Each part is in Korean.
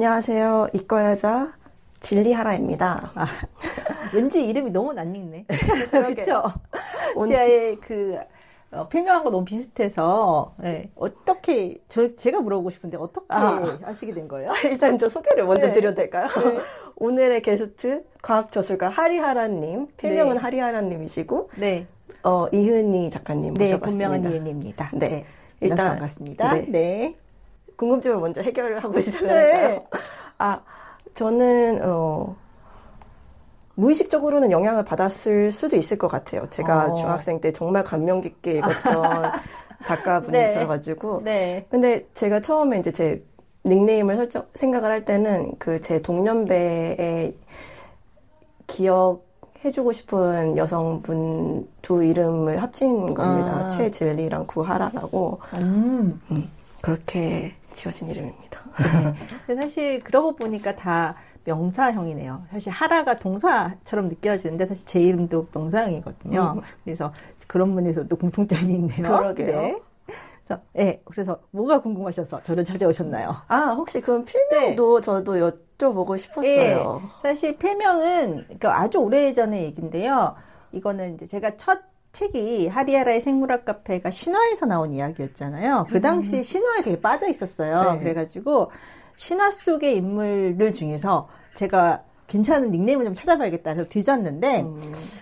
안녕하세요. 이과여자 진리하라입니다. 왠지 이름이 너무 낯익네. 그렇죠. 제의 필명한 거 너무 비슷해서 어떻게 제가 물어보고 싶은데 어떻게 하시게 된 거예요? 일단 저 소개를 먼저 드려도 될까요? 네. 오늘의 게스트 과학저술가 하리하라님, 필명은 하리하라님이시고 이은희 작가님 모셔봤습니다. 본명은 이은희입니다. 네. 일단 반갑습니다. 네. 궁금증을 먼저 해결을 하고 시작할까요? 저는 무의식적으로는 영향을 받았을 수도 있을 것 같아요. 제가 중학생 때 정말 감명 깊게 읽었던 작가분이셔가지고. 근데 제가 처음에 이제 제 닉네임을 생각을 할 때는 제 동년배의 기억해주고 싶은 여성분 두 이름을 합친 겁니다. 최진리랑 구하라라고. 그렇게 지어진 이름입니다. 네. 사실 그러고 보니까 다 명사형이네요. 사실 하라가 동사처럼 느껴지는데 사실 제 이름도 명사형이거든요. 그래서 그런 면에서도 공통점이 있네요. 그러게요. 그래서 뭐가 궁금하셔서 저를 찾아오셨나요? 혹시 그럼 필명도 저도 여쭤보고 싶었어요. 사실 필명은 아주 오래전의 얘기인데요. 이거는 이제 제가 첫 책이 하리하라의 생물학 카페가 신화에서 나온 이야기였잖아요. 그 당시 신화에 되게 빠져 있었어요. 그래가지고 신화 속의 인물들 중에서 제가 괜찮은 닉네임을 좀 찾아봐야겠다 해서 뒤졌는데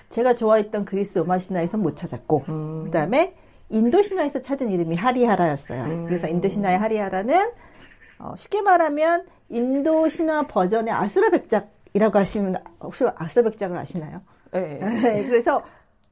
제가 좋아했던 그리스 로마 신화에서는 못 찾았고 그 다음에 인도 신화에서 찾은 이름이 하리하라였어요. 그래서 인도 신화의 하리하라는 쉽게 말하면 인도 신화 버전의 아수라백작이라고 하시면 혹시 아수라백작을 아시나요? 네. 그래서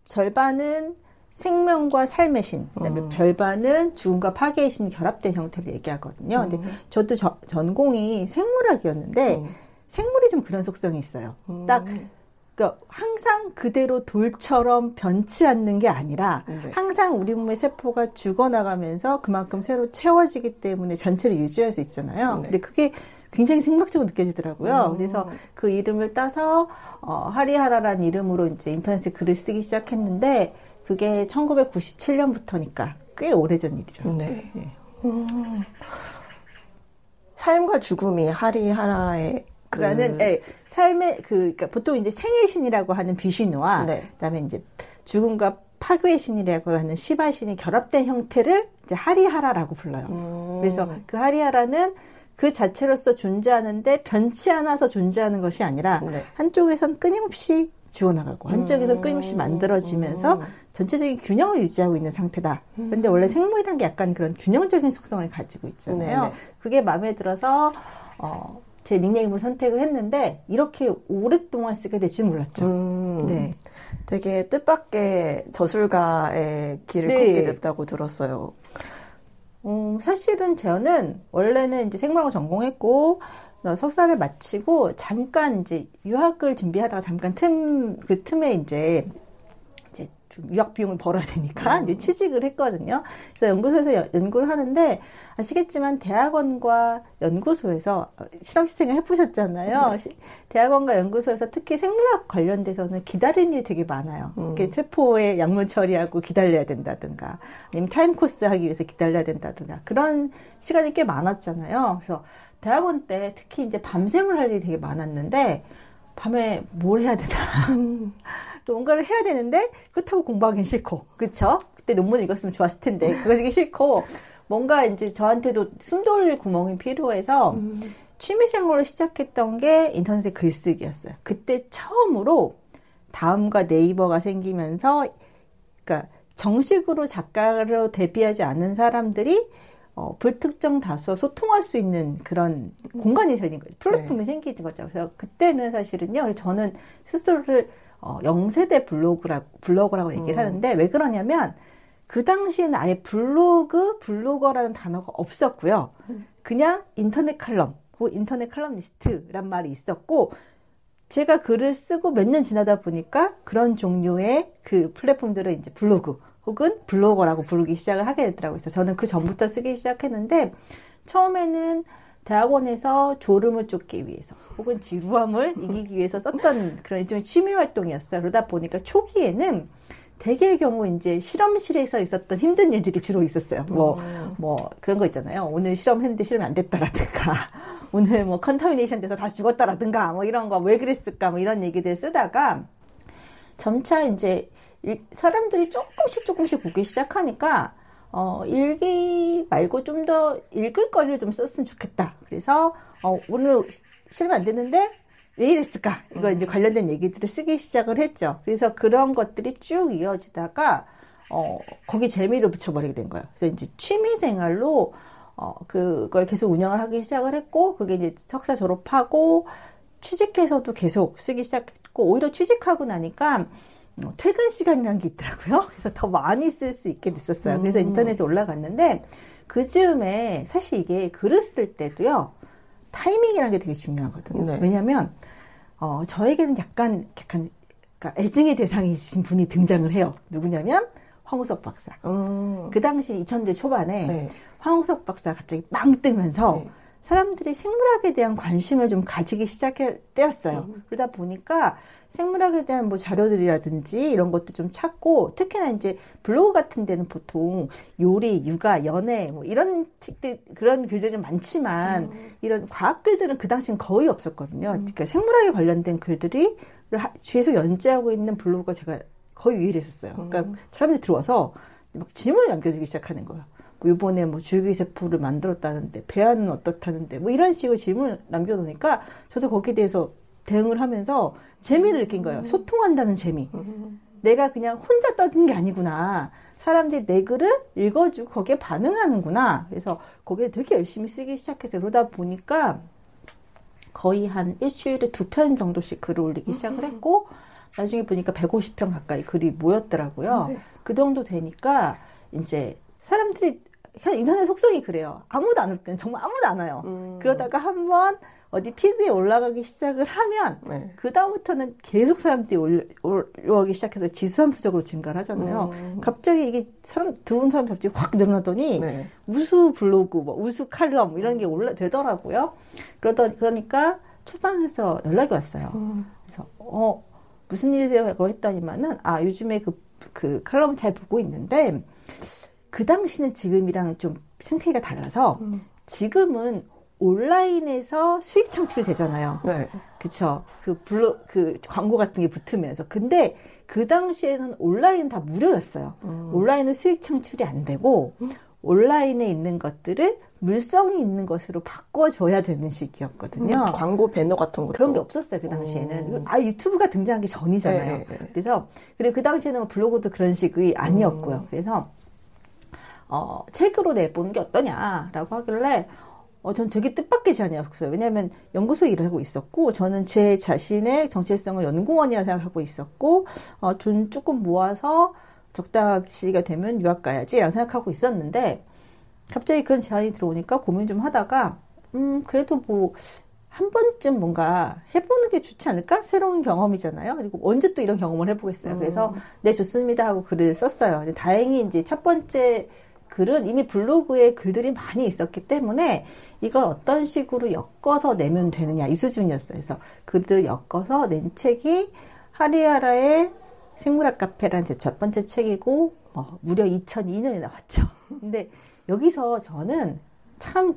절반은 생명과 삶의 신, 그다음에 절반은 죽음과 파괴의 신이 결합된 형태를 얘기하거든요. 근데 저도 전공이 생물학이었는데 생물이 좀 그런 속성이 있어요. 그러니까 항상 그대로 돌처럼 변치 않는 게 아니라 항상 우리 몸의 세포가 죽어나가면서 그만큼 새로 채워지기 때문에 전체를 유지할 수 있잖아요. 근데 그게 굉장히 생물학적으로 느껴지더라고요. 그래서 그 이름을 따서 하리하라라는 이름으로 이제 인터넷에 글을 쓰기 시작했는데 그게 1997년부터니까 꽤 오래전 일이죠. 네. 삶과 죽음이 하리하라의 그러니까는 삶의 그러니까 보통 이제 생의 신이라고 하는 비슈누와 그다음에 이제 죽음과 파괴의 신이라고 하는 시바 신이 결합된 형태를 이제 하리하라라고 불러요. 그래서 그 하리하라는 그 자체로서 존재하는데 변치 않아서 존재하는 것이 아니라 한쪽에선 끊임없이 죽어나가고 한쪽에선 끊임없이 만들어지면서 전체적인 균형을 유지하고 있는 상태다. 그런데 원래 생물이라는 게 약간 그런 균형적인 속성을 가지고 있잖아요. 그게 마음에 들어서 제 닉네임을 선택을 했는데 이렇게 오랫동안 쓰게 될지 몰랐죠. 되게 뜻밖의 저술가의 길을 걷게 됐다고 들었어요. 사실은 저는 원래는 이제 생물학을 전공했고 석사를 마치고 잠깐 이제 유학을 준비하다가 잠깐 그 틈에 이제 좀 유학 비용을 벌어야 되니까 취직을 했거든요. 그래서 연구소에서 연구를 하는데 아시겠지만 대학원과 연구소에서 실험실생을 해보셨잖아요. 대학원과 연구소에서 특히 생물학 관련돼서는 기다리는 일이 되게 많아요. 세포의 약물 처리하고 기다려야 된다든가 아니면 타임 코스 하기 위해서 기다려야 된다든가 그런 시간이 꽤 많았잖아요. 그래서 대학원 때 특히 이제 밤샘을 할 일이 되게 많았는데 밤에 뭘 해야 되나 또 뭔가를 해야 되는데 그렇다고 공부하기는 싫고 그쵸? 그때 논문 읽었으면 좋았을 텐데 그거 하기 싫고 뭔가 이제 저한테도 숨 돌릴 구멍이 필요해서 취미생활로 시작했던 게 인터넷에 글쓰기였어요. 그때 처음으로 다음과 네이버가 생기면서 그러니까 정식으로 작가로 데뷔하지 않은 사람들이 불특정 다수와 소통할 수 있는 그런 공간이 생긴 거예요. 플랫폼이 생기는 거죠. 그래서 그때는 사실은요. 저는 스스로를 0세대 블로거라고 얘기를 하는데 왜 그러냐면 그 당시에는 아예 블로거라는 단어가 없었고요. 그냥 인터넷 칼럼, 인터넷 칼럼니스트란 말이 있었고 제가 글을 쓰고 몇 년 지나다 보니까 그런 종류의 그 플랫폼들을 이제 블로그 혹은 블로거라고 부르기 시작을 하게 되더라고요. 그래서 저는 그 전부터 쓰기 시작했는데 처음에는 대학원에서 졸음을 쫓기 위해서 혹은 지루함을 이기기 위해서 썼던 그런 일종의 취미 활동이었어요. 그러다 보니까 초기에는 대개의 경우 이제 실험실에서 있었던 힘든 일들이 주로 있었어요. 뭐 그런 거 있잖아요. 오늘 실험했는데 실험이 안 됐다라든가, 오늘 뭐 컨타미네이션 돼서 다 죽었다라든가, 뭐 이런 거 왜 그랬을까, 뭐 이런 얘기들 쓰다가 점차 이제 사람들이 조금씩 보기 시작하니까 일기 말고 좀 더 읽을 거리를 좀 썼으면 좋겠다. 그래서 오늘 실험이 안 됐는데 왜 이랬을까? 이거 이제 관련된 얘기들을 쓰기 시작을 했죠. 그래서 그런 것들이 쭉 이어지다가, 거기 재미를 붙여버리게 된 거예요. 그래서 이제 취미생활로, 그걸 계속 운영을 하기 시작을 했고, 그게 이제 석사 졸업하고, 취직해서도 계속 쓰기 시작했고, 오히려 취직하고 나니까, 퇴근 시간이라는 게 있더라고요. 그래서 더 많이 쓸 수 있게 됐었어요. 그래서 인터넷에 올라갔는데, 그 즈음에 사실 이게 글을 쓸 때도요, 타이밍이라는 게 되게 중요하거든요. 네. 왜냐면, 저에게는 약간 그러니까 애증의 대상이신 분이 등장을 해요. 누구냐면, 황우석 박사. 그 당시 2000대 초반에 네. 황우석 박사 갑자기 빵 뜨면서 네. 사람들이 생물학에 대한 관심을 좀 가지기 시작할 때였어요. 그러다 보니까 생물학에 대한 뭐 자료들이라든지 이런 것도 좀 찾고, 특히나 이제 블로그 같은 데는 보통 요리, 육아, 연애 뭐 이런 책들, 그런 글들이 많지만 이런 과학 글들은 그 당시엔 거의 없었거든요. 그러니까 생물학에 관련된 글들이 계속 연재하고 있는 블로그가 제가 거의 유일했었어요. 그러니까 사람들이 들어와서 막 질문을 남겨주기 시작하는 거예요. 뭐 이번에 뭐 줄기세포를 만들었다는데 배아는 어떻다는데 뭐 이런 식으로 질문을 남겨놓으니까 저도 거기에 대해서 대응을 하면서 재미를 느낀 거예요. 소통한다는 재미. 내가 그냥 혼자 떠드는 게 아니구나. 사람들이 내 글을 읽어주고 거기에 반응하는구나. 그래서 거기에 되게 열심히 쓰기 시작해서 그러다 보니까 거의 한 일주일에 2편 정도씩 글을 올리기 시작을 했고, 나중에 보니까 150편 가까이 글이 모였더라고요. 네. 그 정도 되니까 이제 사람들이 그냥 인터넷 속성이 그래요. 아무도 안 올 때는 정말 아무도 안 와요. 그러다가 한번 어디 피드에 올라가기 시작을 하면 네. 그 다음부터는 계속 사람들이 올라오기 시작해서 지수함수적으로 증가를 하잖아요. 갑자기 이게 들어온 사람 갑자기 확 늘어나더니 네. 우수 블로그, 뭐 우수 칼럼 이런 게 되더라고요. 그러니까 출판사에서 연락이 왔어요. 그래서 무슨 일이세요? 라고 했더니만은 요즘에 그 칼럼을 잘 보고 있는데 그 당시는 지금이랑 좀 생태계가 달라서 지금은 온라인에서 수익 창출이 되잖아요. 네. 그쵸. 그 광고 같은 게 붙으면서. 근데 그 당시에는 온라인은 다 무료였어요. 온라인은 수익 창출이 안 되고 온라인에 있는 것들을 물성이 있는 것으로 바꿔줘야 되는 시기였거든요. 광고 배너 같은 거 그런 게 없었어요. 그 당시에는. 유튜브가 등장하기 전이잖아요. 네. 그리고 그 당시에는 블로그도 그런 식이 아니었고요. 그래서 책으로 내보는 게 어떠냐라고 하길래 전 되게 뜻밖의 제안이었어요. 왜냐하면 연구소 일을 하고 있었고, 저는 제 자신의 정체성을 연구원이라 생각하고 있었고, 돈 조금 모아서 적당한 시기가 되면 유학 가야지라고 생각하고 있었는데, 갑자기 그런 제안이 들어오니까 고민 좀 하다가, 그래도 뭐 한 번쯤 뭔가 해보는 게 좋지 않을까? 새로운 경험이잖아요. 그리고 언제 또 이런 경험을 해보겠어요. 그래서 네, 좋습니다 하고 글을 썼어요. 근데 다행히 이제 첫 번째 글은 이미 블로그에 글들이 많이 있었기 때문에 이걸 어떤 식으로 엮어서 내면 되느냐 이 수준이었어요. 그래서 글들 엮어서 낸 책이 하리하라의 생물학 카페라는 제 첫 번째 책이고 무려 2002년에 나왔죠. 근데 여기서 저는 참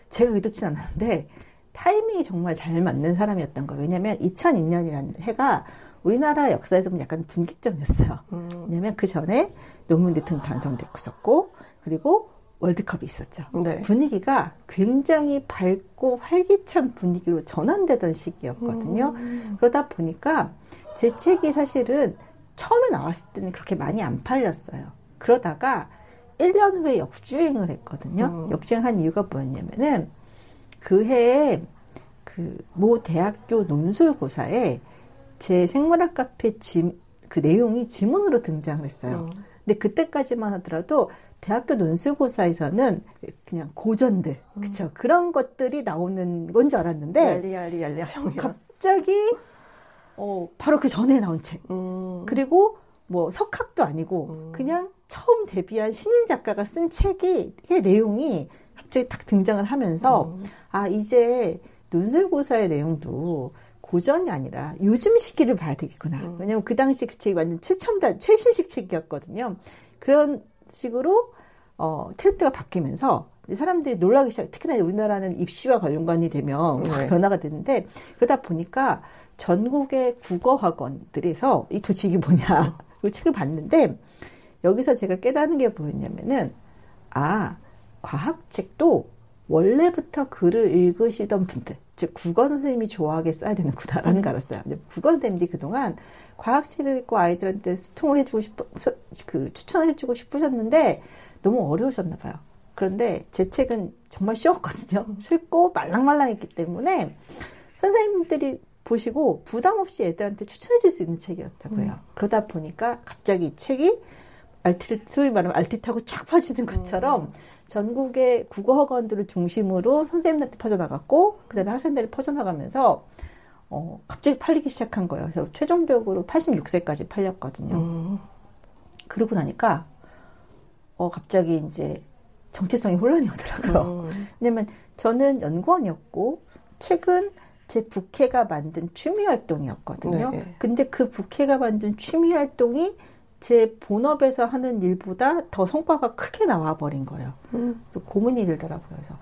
제가 의도치 않았는데 타이밍이 정말 잘 맞는 사람이었던 거예요. 왜냐하면 2002년이라는 해가 우리나라 역사에서 약간 분기점이었어요. 왜냐하면 그 전에 노무현 대통령 당선됐고 있었고, 그리고 월드컵이 있었죠. 네. 분위기가 굉장히 밝고 활기찬 분위기로 전환되던 시기였거든요. 그러다 보니까 제 책이 사실은 처음에 나왔을 때는 그렇게 많이 안 팔렸어요. 그러다가 1년 후에 역주행을 했거든요. 역주행한 이유가 뭐였냐면은 그 해에 모 대학교 논술고사에 제 생물학 카페 그 내용이 지문으로 등장을 했어요. 근데 그때까지만 하더라도 대학교 논술고사에서는 그냥 고전들, 그쵸. 그런 것들이 나오는 건 줄 알았는데. 얄리얄리 갑자기, 바로 그 전에 나온 책. 그리고 뭐 석학도 아니고, 그냥 처음 데뷔한 신인 작가가 쓴 책의 내용이 갑자기 딱 등장을 하면서, 이제 논술고사의 내용도 고전이 아니라 요즘 시기를 봐야 되겠구나. 왜냐면 그 당시 그 책이 완전 최신식 책이었거든요. 그런 식으로 트렌드가 바뀌면서 사람들이 놀라기 시작. 특히나 우리나라는 입시와 관련관이 되면 변화가 되는데 그러다 보니까 전국의 국어학원들에서 이 도대체 이게 뭐냐 그 책을 봤는데 여기서 제가 깨닫는 게 뭐였냐면은 과학책도 원래부터 글을 읽으시던 분들, 즉 국어 선생님이 좋아하게 써야 되는구나라는 걸 알았어요. 국어 선생님들이 그동안 과학책을 읽고 아이들한테 소통을 해주고 추천을 해주고 싶으셨는데 너무 어려우셨나 봐요. 그런데 제 책은 정말 쉬웠거든요. 쉽고 말랑말랑했기 때문에 선생님들이 보시고 부담 없이 애들한테 추천해 줄 수 있는 책이었다고 해요. 그러다 보니까 갑자기 이 책이 소위 말하면 알티 타고 착 퍼지는 것처럼 전국의 국어학원들을 중심으로 선생님들한테 퍼져나갔고 그다음에 학생들이 퍼져나가면서 갑자기 팔리기 시작한 거예요. 그래서 최종적으로 86세까지 팔렸거든요. 그러고 나니까 갑자기 이제 정체성이 혼란이 오더라고요. 왜냐면 저는 연구원이었고 책은 제 부캐가 만든 취미활동이었거든요. 네. 근데 그 부캐가 만든 취미활동이 제 본업에서 하는 일보다 더 성과가 크게 나와버린 거예요. 고민이 들더라고요. 그래서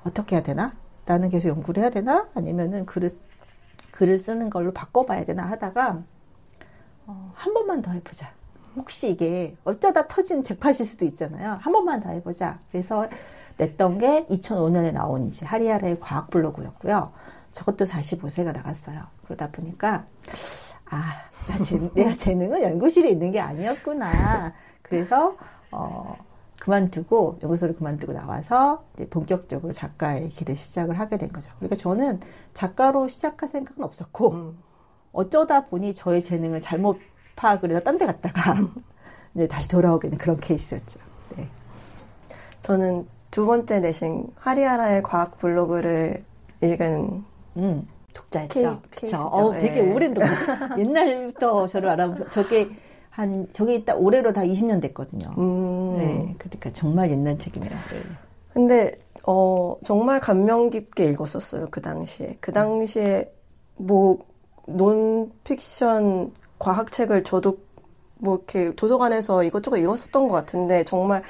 어떻게 해야 되나? 나는 계속 연구를 해야 되나? 아니면은 글을 쓰는 걸로 바꿔봐야 되나 하다가 한 번만 더 해보자. 혹시 이게 어쩌다 터진 잭팟일 수도 있잖아요. 한 번만 더 해보자. 그래서 냈던 게 2005년에 나온 이제 하리아라의 과학 블로그였고요. 저것도 45세가 나갔어요. 그러다 보니까 내가 재능은 연구실에 있는 게 아니었구나. 그래서 연구소를 그만두고 나와서 이제 본격적으로 작가의 길을 시작을 하게 된 거죠. 그러니까 저는 작가로 시작할 생각은 없었고 어쩌다 보니 저의 재능을 잘못 파악을 해서 딴 데 갔다가 이제 다시 돌아오게 된 그런 케이스였죠. 네. 저는 두 번째 내신 하리아라의 과학 블로그를 읽은 독자였죠. 되게 오랜 독자. 옛날부터 저를 알아보고 저게 딱 올해로 다 20년 됐거든요. 네, 그러니까 정말 옛날 책이네요. 네. 근데 정말 감명 깊게 읽었었어요. 그 당시에 뭐 논픽션 과학책을 저도 뭐 이렇게 도서관에서 이것저것 읽었었던 것 같은데 정말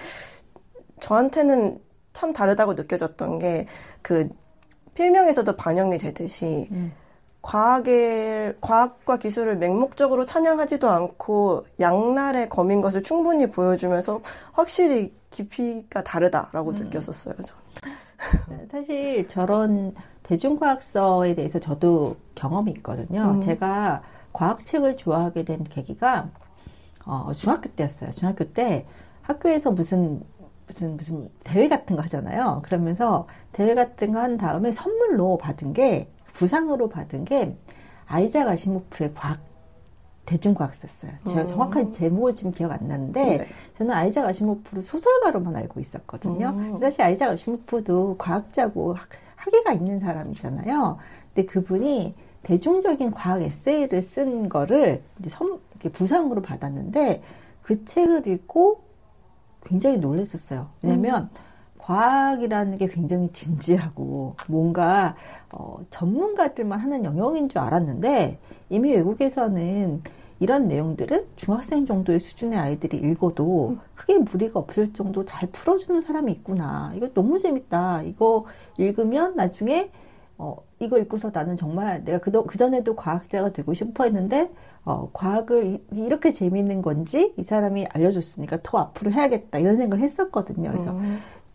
저한테는 참 다르다고 느껴졌던 게 그 필명에서도 반영이 되듯이 과학과 기술을 맹목적으로 찬양하지도 않고 양날의 검인 것을 충분히 보여주면서 확실히 깊이가 다르다라고 느꼈었어요. 저는. 사실 저런 대중과학서에 대해서 저도 경험이 있거든요. 제가 과학책을 좋아하게 된 계기가 중학교 때였어요. 중학교 때 학교에서 무슨 대회 같은 거 하잖아요. 그러면서 대회 같은 거 한 다음에 부상으로 받은 게 아이작 아시모프의 대중과학서였어요. 제가 정확한 제목을 지금 기억 안 나는데 네. 저는 아이작 아시모프를 소설가로만 알고 있었거든요. 사실 아이작 아시모프도 과학자고 학위가 있는 사람이잖아요. 근데 그분이 대중적인 과학 에세이를 쓴 거를 이제 부상으로 받았는데 그 책을 읽고 굉장히 놀랐었어요. 왜냐면 과학이라는 게 굉장히 진지하고 뭔가 전문가들만 하는 영역인 줄 알았는데 이미 외국에서는 이런 내용들을 중학생 정도의 수준의 아이들이 읽어도 크게 무리가 없을 정도 잘 풀어주는 사람이 있구나. 이거 너무 재밌다. 이거 읽으면 나중에 이거 읽고서 나는 정말 내가 그전에도 과학자가 되고 싶어 했는데 과학을 이렇게 재미있는 건지 이 사람이 알려줬으니까 더 앞으로 해야겠다 이런 생각을 했었거든요. 그래서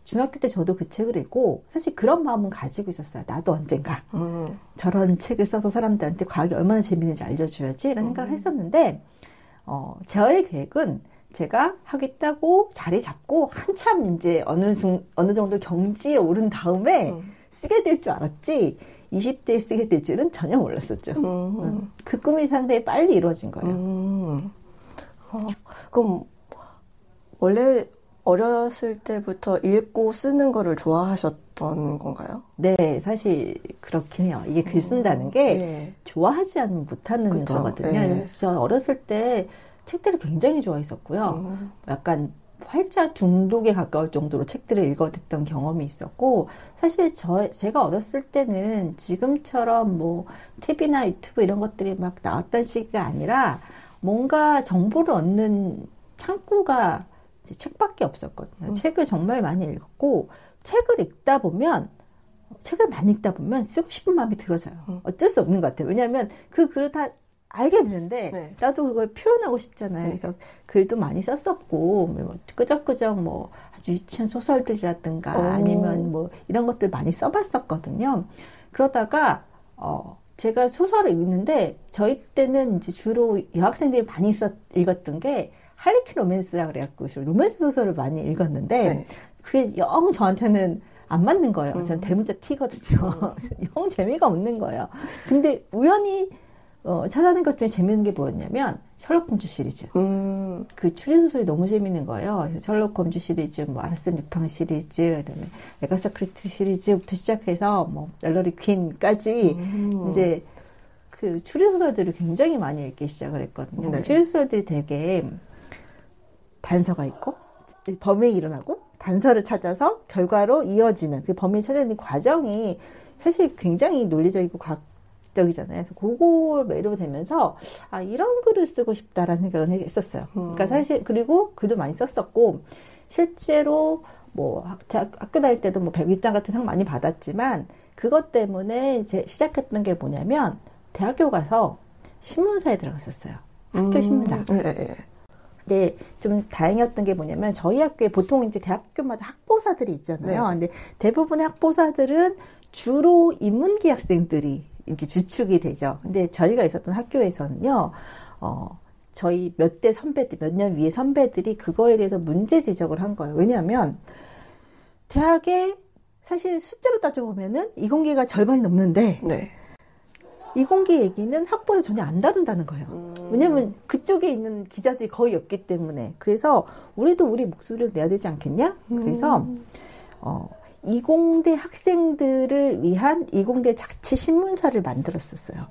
중학교 때 저도 그 책을 읽고 사실 그런 마음은 가지고 있었어요. 나도 언젠가 저런 책을 써서 사람들한테 과학이 얼마나 재미있는지 알려줘야지 이런 생각을 했었는데 저의 계획은 제가 학위 따고 자리 잡고 한참 이제 어느 정도 경지에 오른 다음에 쓰게 될 줄 알았지 20대에 쓰게 될 줄은 전혀 몰랐었죠. 그 꿈이 상당히 빨리 이루어진 거예요. 그럼 원래 어렸을 때부터 읽고 쓰는 거를 좋아하셨던 건가요? 네, 사실 그렇긴 해요. 이게 글 쓴다는 게 네. 좋아하지 않으면 못하는 거거든요. 네. 그래서 저 어렸을 때 책들을 굉장히 좋아했었고요. 약간 활자 중독에 가까울 정도로 책들을 읽어댔던 경험이 있었고, 사실 제가 어렸을 때는 지금처럼 뭐 TV나 유튜브 이런 것들이 막 나왔던 시기가 아니라 뭔가 정보를 얻는 창구가 이제 책밖에 없었거든요. 책을 정말 많이 읽었고, 책을 많이 읽다 보면 쓰고 싶은 마음이 들어져요. 어쩔 수 없는 것 같아요. 왜냐하면 그 글을 다 알게 되는데, 네. 나도 그걸 표현하고 싶잖아요. 네. 그래서 글도 많이 썼었고, 뭐 끄적끄적 뭐 아주 유치한 소설들이라든가 아니면 뭐 이런 것들 많이 써봤었거든요. 그러다가 제가 소설을 읽는데, 저희 때는 이제 주로 여학생들이 많이 읽었던 게 할리퀸 로맨스라 그래갖고 로맨스 소설을 많이 읽었는데, 네. 그게 영 저한테는 안 맞는 거예요. 전 대문자 T거든요. 영 재미가 없는 거예요. 근데 우연히 찾아낸 것 중에 재밌는 게 뭐였냐면 셜록 홈즈 시리즈. 그 추리소설이 너무 재밌는 거예요. 그래서 셜록 홈즈 시리즈, 뭐 아르센 류팡 시리즈, 그다음에 메가사 크리트 시리즈부터 시작해서 뭐 엘러리 퀸까지 이제 그 추리소설들을 굉장히 많이 읽기 시작을 했거든요. 네. 추리소설들이 되게 단서가 있고 범행이 일어나고 단서를 찾아서 결과로 이어지는 그 범인을 찾아내는 과정이 사실 굉장히 논리적이고 과학적이잖아요. 그래서 그걸 매료가 되면서 이런 글을 쓰고 싶다라는 생각을 했었어요. 그러니까 사실 그리고 글도 많이 썼었고 실제로 뭐 학교 다닐 때도 뭐 백일장 같은 상 많이 받았지만 그것 때문에 이제 시작했던 게 뭐냐면 대학교 가서 신문사에 들어갔었어요. 학교 신문사. 근데 좀 다행이었던 게 뭐냐면 저희 학교에 보통 이제 대학교마다 학보사들이 있잖아요. 네. 근데 대부분의 학보사들은 주로 인문계 학생들이 이렇게 주축이 되죠. 근데 저희가 있었던 학교에서는요, 저희 몇 대 선배들, 몇 년 위에 선배들이 그거에 대해서 문제 지적을 한 거예요. 왜냐하면 대학에 사실 숫자로 따져보면은 이공계가 절반이 넘는데, 네. 이공계 얘기는 학부에서 전혀 안 다룬다는 거예요. 왜냐면 그쪽에 있는 기자들이 거의 없기 때문에. 그래서 우리도 우리 목소리를 내야 되지 않겠냐? 그래서 이공대 학생들을 위한 이공대 자치 신문사를 만들었었어요.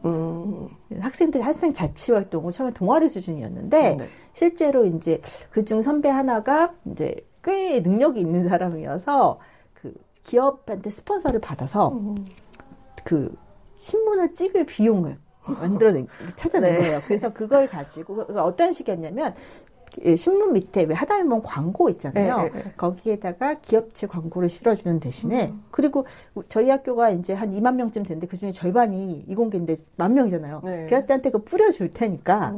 학생 자치 활동은 처음에 동아리 수준이었는데 네. 실제로 이제 그중 선배 하나가 이제 꽤 능력이 있는 사람이어서 그 기업한테 스폰서를 받아서 그 신문을 찍을 비용을 찾아낸 네. 거예요. 그래서 그걸 가지고 어떤 식이었냐면 신문 밑에 왜 하다못해 보면 광고 있잖아요. 네. 거기에다가 기업체 광고를 실어주는 대신에 그리고 저희 학교가 이제 한 2만 명쯤 되는데 그중에 절반이 이공계인데 10,000명이잖아요. 네. 그 학생한테 그거 뿌려줄 테니까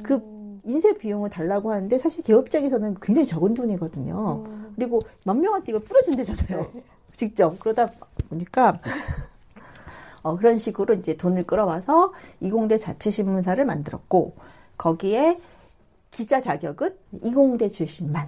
그 인쇄 비용을 달라고 하는데 사실 기업 입장에서는 굉장히 적은 돈이거든요. 그리고 10,000명한테 이걸 뿌려준대잖아요. 네. 직접. 그러다 보니까 그런 식으로 이제 돈을 끌어와서 이공대 자치신문사를 만들었고, 거기에 기자 자격은 이공대 출신만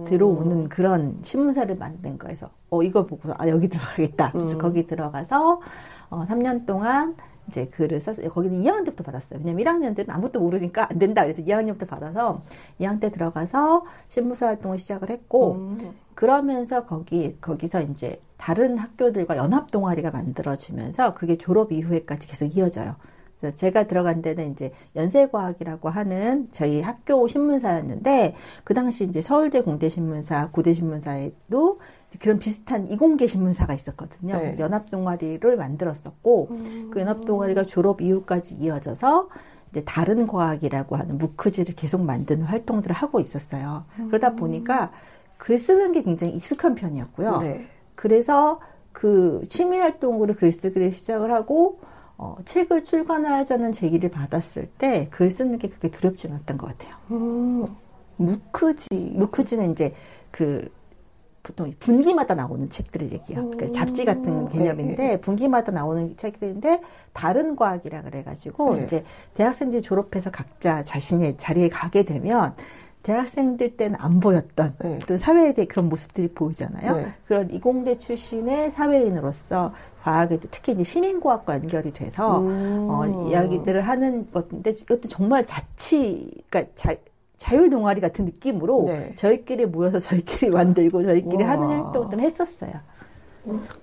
들어오는 그런 신문사를 만든 거에서, 이걸 보고서, 여기 들어가겠다. 그래서 거기 들어가서, 3년 동안 이제 글을 썼어요. 거기는 2학년 때부터 받았어요. 왜냐면 1학년들은 아무것도 모르니까 안 된다. 그래서 2학년부터 받아서 2학년 때 들어가서 신문사 활동을 시작을 했고, 그러면서 거기서 이제 다른 학교들과 연합 동아리가 만들어지면서 그게 졸업 이후에까지 계속 이어져요. 그래서 제가 들어간 데는 이제 연세과학이라고 하는 저희 학교 신문사였는데, 그 당시 이제 서울대 공대신문사, 고대신문사에도 그런 비슷한 이공계 신문사가 있었거든요. 네. 연합 동아리를 만들었었고, 그 연합 동아리가 졸업 이후까지 이어져서 이제 다른 과학이라고 하는 무크지를 계속 만드는 활동들을 하고 있었어요. 그러다 보니까 글 쓰는 게 굉장히 익숙한 편이었고요. 네. 그래서 그 취미 활동으로 글쓰기를 시작을 하고 책을 출간하자는 제의를 받았을 때 글 쓰는 게 그렇게 두렵지 않았던 것 같아요. 무크지는 이제 그 보통 분기마다 나오는 책들을 얘기해요. 그러니까 잡지 같은 개념인데 분기마다 나오는 책들인데 다른 과학이라 그래가지고 네. 이제 대학생들이 졸업해서 각자 자신의 자리에 가게 되면 대학생들 때는 안 보였던 네. 또 사회에 대해 그런 모습들이 보이잖아요. 네. 그런 이공대 출신의 사회인으로서 과학에 특히 이제 시민과학과 연결이 돼서 이야기들을 하는 것인데 이것도 정말 그러니까 자율 동아리 같은 느낌으로 네. 저희끼리 모여서 저희끼리 만들고 저희끼리 하는 활동을 좀 했었어요.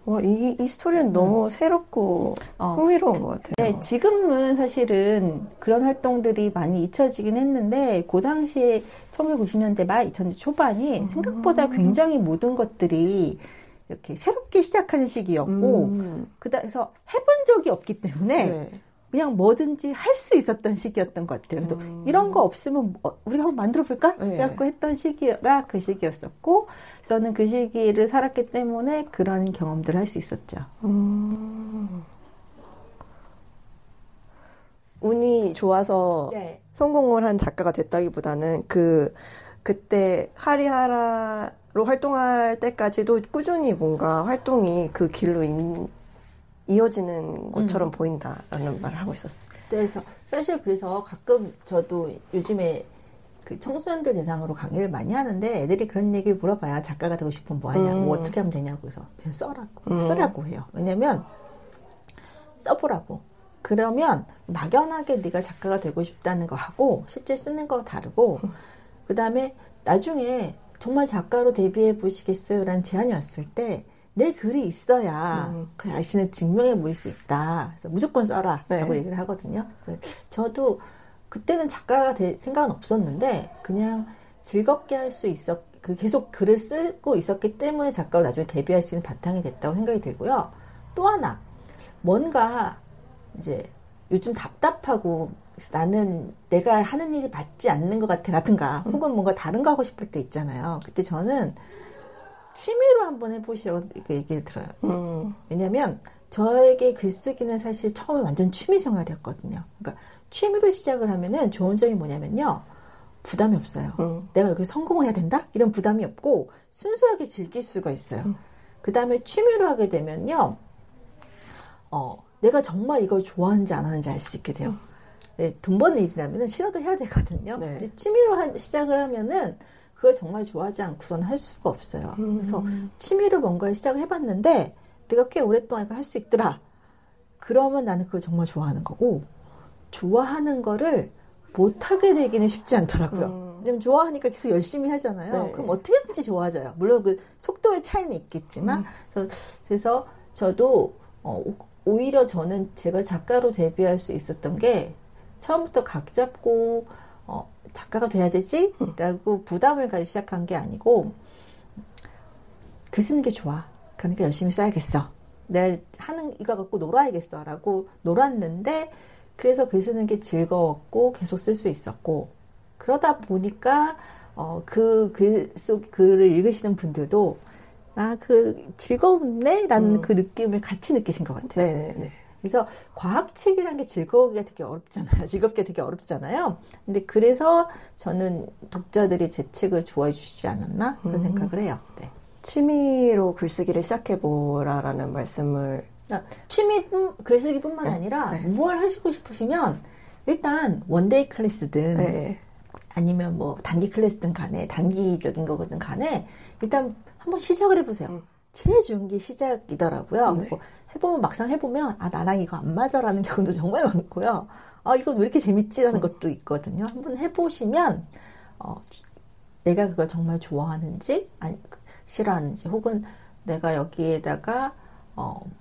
와, 이 스토리는 너무 새롭고 흥미로운 것 같아요. 네, 지금은 사실은 그런 활동들이 많이 잊혀지긴 했는데 그 당시에 1990년대 말 2000년대 초반이 생각보다 굉장히 모든 것들이 이렇게 새롭게 시작하는 시기였고 그래서 해본 적이 없기 때문에 네. 그냥 뭐든지 할 수 있었던 시기였던 것 같아요. 그래서 이런 거 없으면 우리가 한번 만들어 볼까? 그래갖고 했던 시기가 그 시기였었고 저는 그 시기를 살았기 때문에 그런 경험들을 할 수 있었죠. 운이 좋아서 네. 성공을 한 작가가 됐다기보다는 그때 하리하라로 활동할 때까지도 꾸준히 뭔가 활동이 그 길로 이어지는 것처럼 보인다라는 말을 하고 있었어요. 그래서 사실 그래서 가끔 저도 요즘에 그 청소년들 대상으로 강의를 많이 하는데 애들이 그런 얘기를 물어봐요. 작가가 되고 싶으면 뭐 하냐고, 뭐 어떻게 하면 되냐고. 그래서 그냥 쓰라고 해요. 왜냐면 써보라고. 그러면 막연하게 네가 작가가 되고 싶다는 거 하고 실제 쓰는 거 다르고 그 다음에 나중에 정말 작가로 데뷔해 보시겠어요? 라는 제안이 왔을 때 내 글이 있어야 그 자신을 증명해 보일 수 있다. 그래서 무조건 써라 라고 얘기를 하거든요. 저도 그때는 작가가 될 생각은 없었는데 그냥 즐겁게 할 수 계속 글을 쓰고 있었기 때문에 작가로 나중에 데뷔할 수 있는 바탕이 됐다고 생각이 들고요. 또 하나 뭔가 이제 요즘 답답하고 나는 내가 하는 일이 맞지 않는 것 같아 라든가 혹은 뭔가 다른 거 하고 싶을 때 있잖아요. 그때 저는 취미로 한번 해보시라고 얘기를 들어요. 왜냐면 저에게 글쓰기는 사실 처음에 완전 취미 생활이었거든요. 그러니까 취미로 시작을 하면은 좋은 점이 뭐냐면요. 부담이 없어요. 내가 여기 성공을 해야 된다? 이런 부담이 없고 순수하게 즐길 수가 있어요. 그 다음에 취미로 하게 되면요. 내가 정말 이걸 좋아하는지 안 하는지 알 수 있게 돼요. 네, 돈 버는 일이라면 싫어도 해야 되거든요. 네. 취미로 시작을 하면은 그걸 정말 좋아하지 않고서는 할 수가 없어요. 그래서 취미로 뭔가를 시작을 해봤는데 내가 꽤 오랫동안 이거 할 수 있더라. 그러면 나는 그걸 정말 좋아하는 거고 좋아하는 거를 못하게 되기는 쉽지 않더라고요. 왜냐면 좋아하니까 계속 열심히 하잖아요. 네. 그럼 어떻게든지 좋아져요. 물론 그 속도의 차이는 있겠지만 그래서 저도 오히려 저는 제가 작가로 데뷔할 수 있었던 게 처음부터 각 잡고 작가가 돼야 되지? 라고 부담을 가지고 시작한 게 아니고 글 쓰는 게 좋아. 그러니까 열심히 써야겠어. 내가 하는 이거 갖고 놀아야겠어. 라고 놀았는데 그래서 글 쓰는 게 즐거웠고 계속 쓸 수 있었고 그러다 보니까 그 글을 읽으시는 분들도 즐거웠네? 라는 그 느낌을 같이 느끼신 것 같아요. 네네. 그래서 과학책이라는 게 즐겁게 되게 어렵잖아요. 근데 그래서 저는 독자들이 제 책을 좋아해 주시지 않았나? 그런 생각을 해요. 네. 취미로 글쓰기를 시작해보라라는 말씀을. 글쓰기뿐만 아니라 뭘 하시고 싶으시면 일단 원데이 클래스든 아니면 뭐 단기 클래스든 간에 단기적인 거든 간에 일단 한번 시작을 해보세요. 제일 좋은 게 시작이더라고요. 그리고 막상 해보면 나랑 이거 안 맞아라는 경우도 정말 많고요. 이거 왜 이렇게 재밌지라는 것도 있거든요. 한번 해보시면 내가 그걸 정말 좋아하는지 아니 싫어하는지 혹은 내가 여기에다가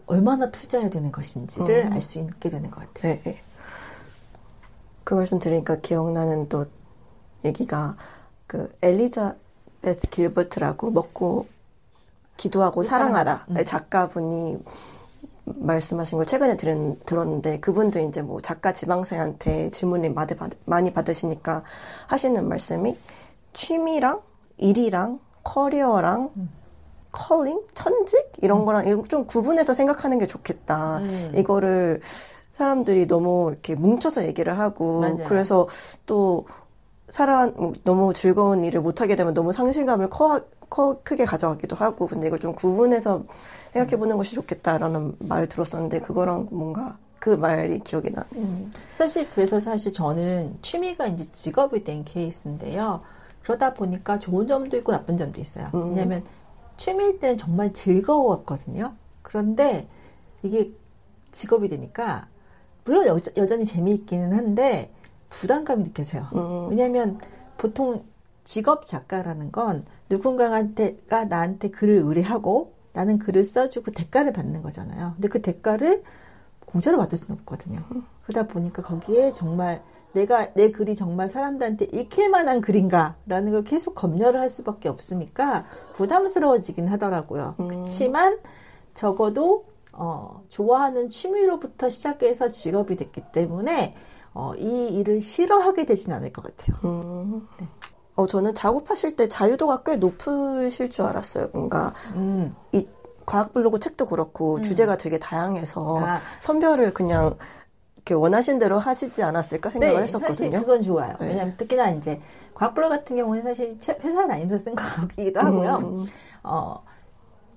얼마나 투자해야 되는 것인지를 알 수 있게 되는 것 같아요. 네. 그 말씀 들으니까 기억나는 또 얘기가 그 엘리자베스 길버트라고 먹고 기도하고 사랑하라 작가분이 말씀하신 걸 최근에 들었는데 그분도 이제 뭐 작가 지망생한테 질문을 많이 받으시니까 하시는 말씀이 취미랑 일이랑 커리어랑 컬링, 천직 이런 거랑 좀 구분해서 생각하는 게 좋겠다. 이거를 사람들이 너무 이렇게 뭉쳐서 얘기를 하고 맞아요. 그래서 또 너무 즐거운 일을 못하게 되면 너무 상실감을 크게 가져가기도 하고 근데 이걸 좀 구분해서 생각해보는 것이 좋겠다라는 말을 들었었는데 그거랑 뭔가 그 말이 기억이 나네요. 사실 저는 취미가 이제 직업이 된 케이스인데요. 그러다 보니까 좋은 점도 있고 나쁜 점도 있어요. 왜냐하면 취미일 때는 정말 즐거웠거든요. 그런데 이게 직업이 되니까 물론 여전히 재미있기는 한데 부담감이 느껴져요. 왜냐하면 보통 직업 작가라는 건 누군가가 나한테 글을 의뢰하고 나는 글을 써주고 대가를 받는 거잖아요. 근데 그 대가를 공짜로 받을 수는 없거든요. 그러다 보니까 거기에 정말 내 글이 정말 사람들한테 읽힐 만한 글인가라는 걸 계속 검열을 할 수밖에 없으니까 부담스러워지긴 하더라고요. 그렇지만 적어도 좋아하는 취미로부터 시작해서 직업이 됐기 때문에 이 일을 싫어하게 되진 않을 것 같아요. 네. 저는 작업하실 때 자유도가 꽤 높으실 줄 알았어요. 뭔가 이 과학 블로그 책도 그렇고 주제가 되게 다양해서 선별을 그냥 이렇게 원하신 대로 하시지 않았을까 생각을 했었거든요. 사실 그건 좋아요. 네. 왜냐하면 특히나 이제 과학 블로그 같은 경우는 사실 회사 다니면서 쓴 거기도 하고요.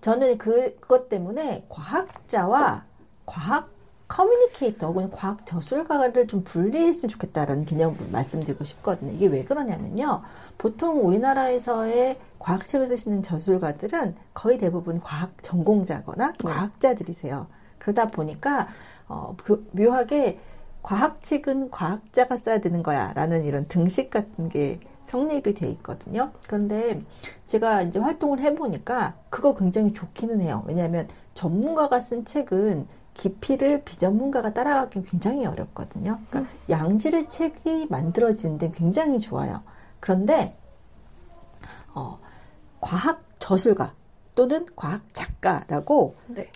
저는 그것 때문에 과학자와 과학 커뮤니케이터 혹은 과학 저술가를 좀 분리했으면 좋겠다라는 개념을 말씀드리고 싶거든요. 이게 왜 그러냐면요. 보통 우리나라에서의 과학책을 쓰시는 저술가들은 거의 대부분 과학 전공자거나 과학자들이세요. 그러다 보니까 묘하게 과학책은 과학자가 써야 되는 거야 라는 이런 등식 같은 게 성립이 돼 있거든요. 그런데 제가 이제 활동을 해보니까 그거 굉장히 좋기는 해요. 왜냐하면 전문가가 쓴 책은 깊이를 비전문가가 따라가기 굉장히 어렵거든요. 그러니까 양질의 책이 만들어지는데 굉장히 좋아요. 그런데 과학 저술가 또는 과학 작가라고 네.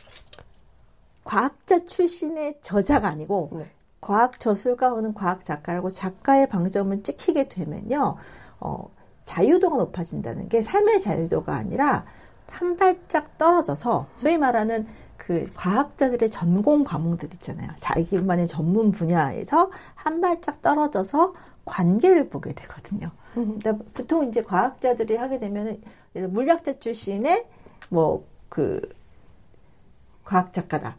과학자 출신의 저자가 아니고 네. 과학 저술가 혹은 과학 작가라고 작가의 방점을 찍히게 되면요. 자유도가 높아진다는 게 삶의 자유도가 아니라 한 발짝 떨어져서 소위 말하는 그 과학자들의 전공 과목들 있잖아요. 자기만의 전문 분야에서 한 발짝 떨어져서 관계를 보게 되거든요. 그러니까 보통 이제 과학자들이 하게 되면은 물리학자 출신의 과학 작가다.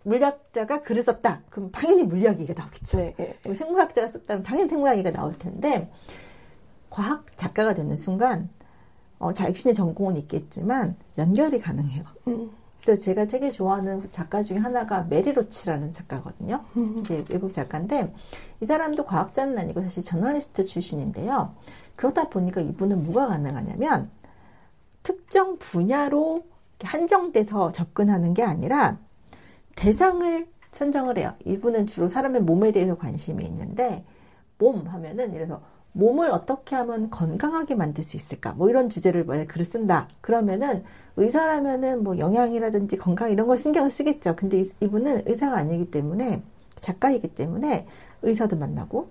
물리학자가 글을 썼다. 그럼 당연히 물리학 얘기가 나오겠죠. 네, 네. 생물학자가 썼다면 당연히 생물학 얘기가 나올 텐데 과학 작가가 되는 순간 자신의 전공은 있겠지만 연결이 가능해요. 그래서 제가 되게 좋아하는 작가 중에 하나가 메리 로치라는 작가거든요. 이제 외국 작가인데 이 사람도 과학자는 아니고 사실 저널리스트 출신인데요. 그러다 보니까 이분은 뭐가 가능하냐면 특정 분야로 한정돼서 접근하는 게 아니라 대상을 선정을 해요. 이분은 주로 사람의 몸에 대해서 관심이 있는데 몸 하면은 그래서 몸을 어떻게 하면 건강하게 만들 수 있을까? 뭐 이런 주제를 만약 글을 쓴다. 그러면은 의사라면은 뭐 영양이라든지 건강 이런 걸 신경을 쓰겠죠. 근데 이분은 의사가 아니기 때문에 작가이기 때문에 의사도 만나고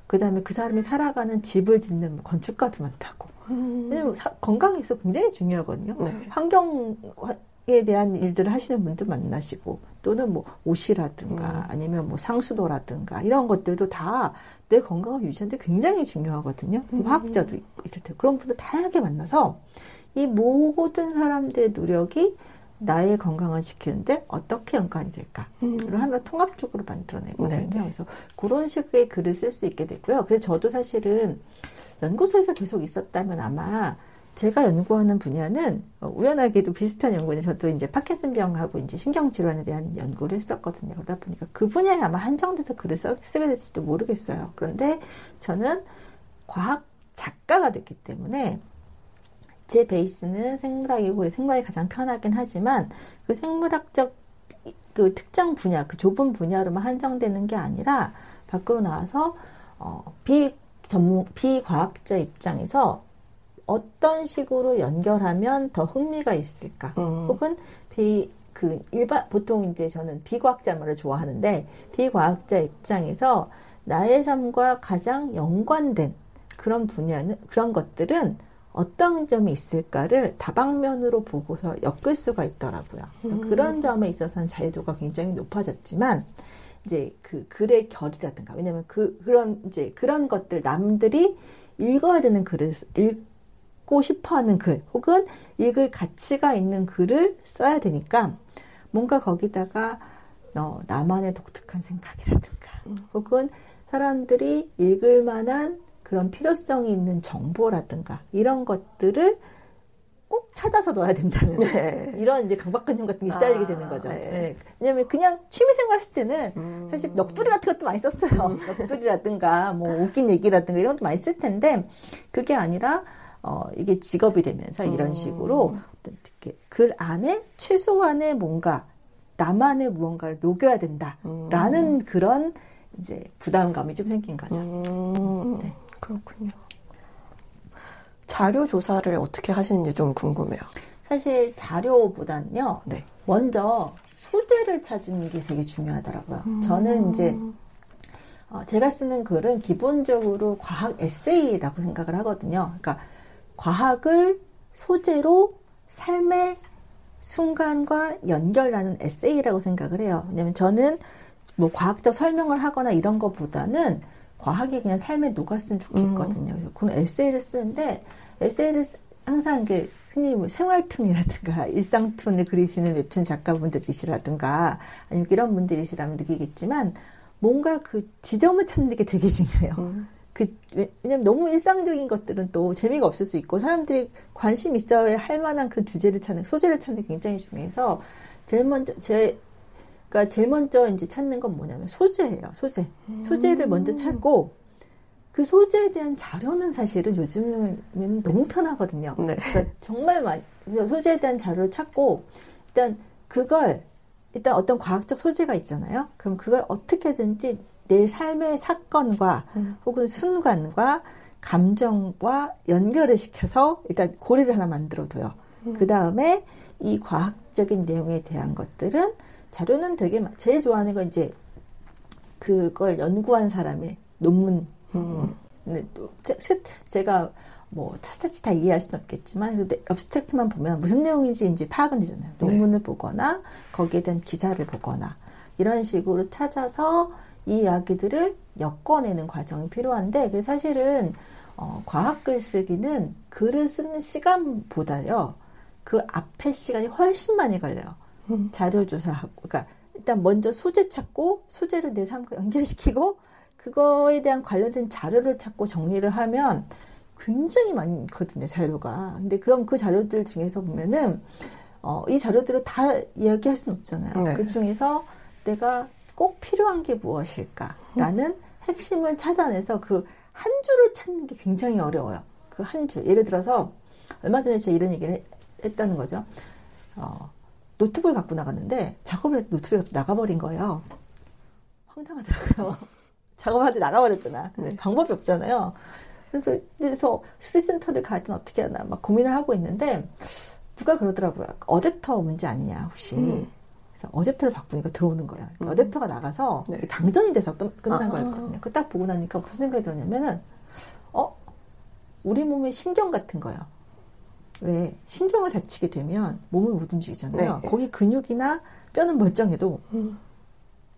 그 다음에 그 사람이 살아가는 집을 짓는 건축가도 만나고 왜냐면 건강이 있어 굉장히 중요하거든요. 네. 환경에 대한 일들을 하시는 분도 만나시고 또는 뭐 옷이라든가 아니면 뭐 상수도라든가 이런 것들도 다 내 건강을 유지하는데 굉장히 중요하거든요. 화학자도 있을 테고 그런 분들 다양하게 만나서 이 모든 사람들의 노력이 나의 건강을 지키는데 어떻게 연관이 될까를 하면 통합적으로 만들어내거든요. 네. 그래서 그런 식의 글을 쓸 수 있게 됐고요. 그래서 저도 사실은 연구소에서 계속 있었다면 아마 제가 연구하는 분야는 우연하게도 비슷한 연구는 저도 이제 파킨슨병하고 이제 신경질환에 대한 연구를 했었거든요. 그러다 보니까 그 분야에 아마 한정돼서 글을 쓰게 될지도 모르겠어요. 그런데 저는 과학 작가가 됐기 때문에 제 베이스는 생물학이고 생물학이 가장 편하긴 하지만 그 생물학적 그 특정 분야, 그 좁은 분야로만 한정되는 게 아니라 밖으로 나와서 비과학자 입장에서 어떤 식으로 연결하면 더 흥미가 있을까? 혹은 보통 이제 저는 비과학자 말을 좋아하는데 비과학자 입장에서 나의 삶과 가장 연관된 그런 그런 것들은 어떤 점이 있을까를 다방면으로 보고서 엮을 수가 있더라고요. 그래서 그런 점에 있어서는 자유도가 굉장히 높아졌지만, 이제 그 글의 결이라든가, 왜냐면 그런 것들, 남들이 읽어야 되는 글을 읽고 싶어 하는 글, 혹은 읽을 가치가 있는 글을 써야 되니까, 뭔가 거기다가, 나만의 독특한 생각이라든가, 혹은 사람들이 읽을 만한 그런 필요성이 있는 정보라든가 이런 것들을 꼭 찾아서 넣어야 된다는 이런 이제 강박관념 같은 게 시달리게 되는 거죠. 네. 왜냐하면 그냥 취미생활 했을 때는 사실 넋두리 같은 것도 많이 썼어요. 넋두리라든가 뭐 웃긴 얘기라든가 이런 것도 많이 쓸 텐데 그게 아니라 이게 직업이 되면서 이런 식으로 글 안에 최소한의 뭔가 나만의 무언가를 녹여야 된다라는 그런 이제 부담감이 좀 생긴 거죠. 네. 그렇군요. 자료 조사를 어떻게 하시는지 좀 궁금해요. 사실 자료보다는요. 네. 먼저 소재를 찾는 게 되게 중요하더라고요. 저는 이제 제가 쓰는 글은 기본적으로 과학 에세이라고 생각을 하거든요. 그러니까 과학을 소재로 삶의 순간과 연결하는 에세이라고 생각을 해요. 왜냐면 저는 뭐 과학적 설명을 하거나 이런 것보다는 과학이 그냥 삶에 녹았으면 좋겠거든요. 그래서 그런 에세이를 쓰는데 에세이를 항상 이게 흔히 뭐 생활툰이라든가 일상툰을 그리시는 웹툰 작가분들이시라든가 아니면 이런 분들이시라면 느끼겠지만 뭔가 그 지점을 찾는 게 되게 중요해요. 왜냐면 너무 일상적인 것들은 또 재미가 없을 수 있고 사람들이 관심 있어야 할 만한 그 주제를 찾는, 소재를 찾는 게 굉장히 중요해서 제일 먼저 이제 찾는 건 뭐냐면 소재예요. 소재를 먼저 찾고 그 소재에 대한 자료는 사실은 요즘은 너무 편하거든요. 네. 그러니까 정말 많이 소재에 대한 자료를 찾고 일단 어떤 과학적 소재가 있잖아요. 그럼 그걸 어떻게든지 내 삶의 사건과 혹은 순간과 감정과 연결을 시켜서 일단 고리를 하나 만들어둬요. 그 다음에 이 과학적인 내용에 대한 것들은 자료는 되게 제일 좋아하는 건 이제 그걸 연구한 사람의 논문. 제가 뭐 타사치 다 이해할 수는 없겠지만 그래도 앱스트랙트만 보면 무슨 내용인지 이제 파악은 되잖아요. 논문을 보거나 거기에 대한 기사를 보거나 이런 식으로 찾아서 이 이야기들을 엮어내는 과정이 필요한데 그 사실은 과학 글쓰기는 글을 쓰는 시간보다요 그 앞에 시간이 훨씬 많이 걸려요. 자료 조사하고 그러니까 일단 먼저 소재 찾고 소재를 내 삶과 연결시키고 그거에 대한 관련된 자료를 찾고 정리를 하면 굉장히 많거든요, 자료가. 근데 그럼 그 자료들 중에서 보면은, 이 자료들을 다 이야기할 수는 없잖아요. 네. 그 중에서 내가 꼭 필요한 게 무엇일까라는 핵심을 찾아내서 그 한 줄을 찾는 게 굉장히 어려워요. 그 한 줄. 예를 들어서, 얼마 전에 제가 이런 얘기를 했다는 거죠. 노트북을 갖고 나갔는데, 작업을 했는데 노트북이 나가버린 거예요. 황당하더라고요. 작업하는데 나가버렸잖아. 네. 방법이 없잖아요. 그래서 수리센터를 가든 어떻게 하나 막 고민을 하고 있는데 누가 그러더라고요. 어댑터 문제 아니냐 혹시. 그래서 어댑터를 바꾸니까 들어오는 거야. 어댑터가 나가서 네. 방전이 돼서 끝난 거였거든요. 그거 딱 보고 나니까 무슨 생각이 들었냐면은 우리 몸의 신경 같은 거예요. 왜 신경을 다치게 되면 몸을 못 움직이잖아요. 네. 거기 근육이나 뼈는 멀쩡해도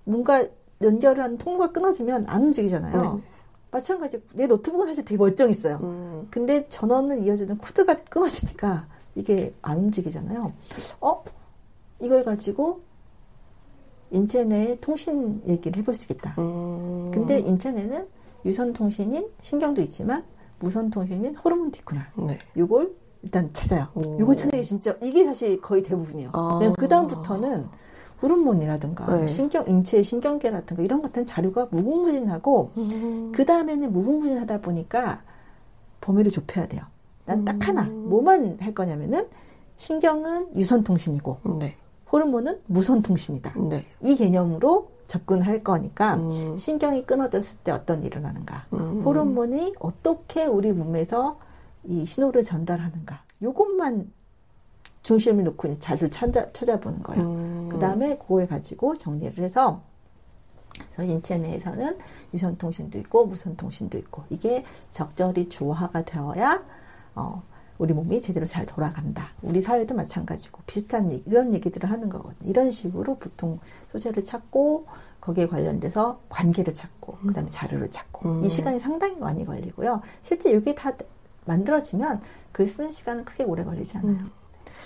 뭔가 연결을 한 통로가 끊어지면 안 움직이잖아요. 네. 마찬가지 내 노트북은 사실 되게 멀쩡했어요. 근데 전원을 이어주는 코드가 끊어지니까 이게 안 움직이잖아요. 이걸 가지고 인체 내의 통신 얘기를 해볼 수 있겠다. 근데 인체 내는 유선 통신인 신경도 있지만 무선 통신인 호르몬도 있구나. 네. 이걸 일단 찾아요. 이걸 찾는 게 진짜 이게 사실 거의 대부분이에요. 그 다음부터는 호르몬이라든가 네. 인체의 신경계라든가 이런 같은 자료가 무궁무진하고 그 다음에는 무궁무진하다 보니까 범위를 좁혀야 돼요. 난 딱 하나 뭐만 할 거냐면은 신경은 유선통신이고 네. 호르몬은 무선통신이다. 네. 이 개념으로 접근할 거니까 신경이 끊어졌을 때 어떤 일을 하는가 호르몬이 어떻게 우리 몸에서 이 신호를 전달하는가 요것만 중심을 놓고 자료를 찾아보는 거예요. 그 다음에 그걸 가지고 정리를 해서 인체 내에서는 유선통신도 있고 무선통신도 있고 이게 적절히 조화가 되어야 우리 몸이 제대로 잘 돌아간다. 우리 사회도 마찬가지고 비슷한 이런 얘기들을 하는 거거든요. 이런 식으로 보통 소재를 찾고 거기에 관련돼서 관계를 찾고 그 다음에 자료를 찾고 이 시간이 상당히 많이 걸리고요. 실제 이게 다 만들어지면 글 쓰는 시간은 크게 오래 걸리지 않아요.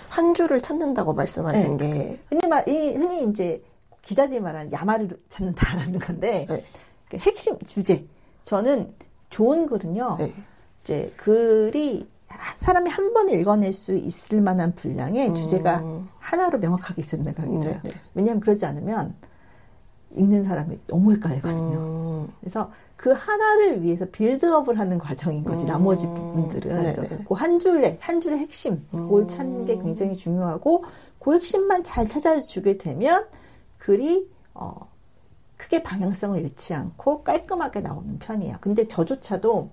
한 줄을 찾는다고 말씀하신 네. 게 흔히 이제 기자들이 말하는 야마를 찾는다라는 건데 네. 그 핵심 주제 저는 좋은 글은요 네. 이제 글이 사람이 한 번에 읽어낼 수 있을 만한 분량의 주제가 하나로 명확하게 있어야 생각이 들어요. 왜냐하면 그러지 않으면 읽는 사람이 너무 헷갈리거든요. 그래서 그 하나를 위해서 빌드업을 하는 과정인 거지, 나머지 부분들은. 그래서 그 한 줄의 핵심, 그걸 찾는 게 굉장히 중요하고, 그 핵심만 잘 찾아주게 되면 글이 크게 방향성을 잃지 않고 깔끔하게 나오는 편이에요. 근데 저조차도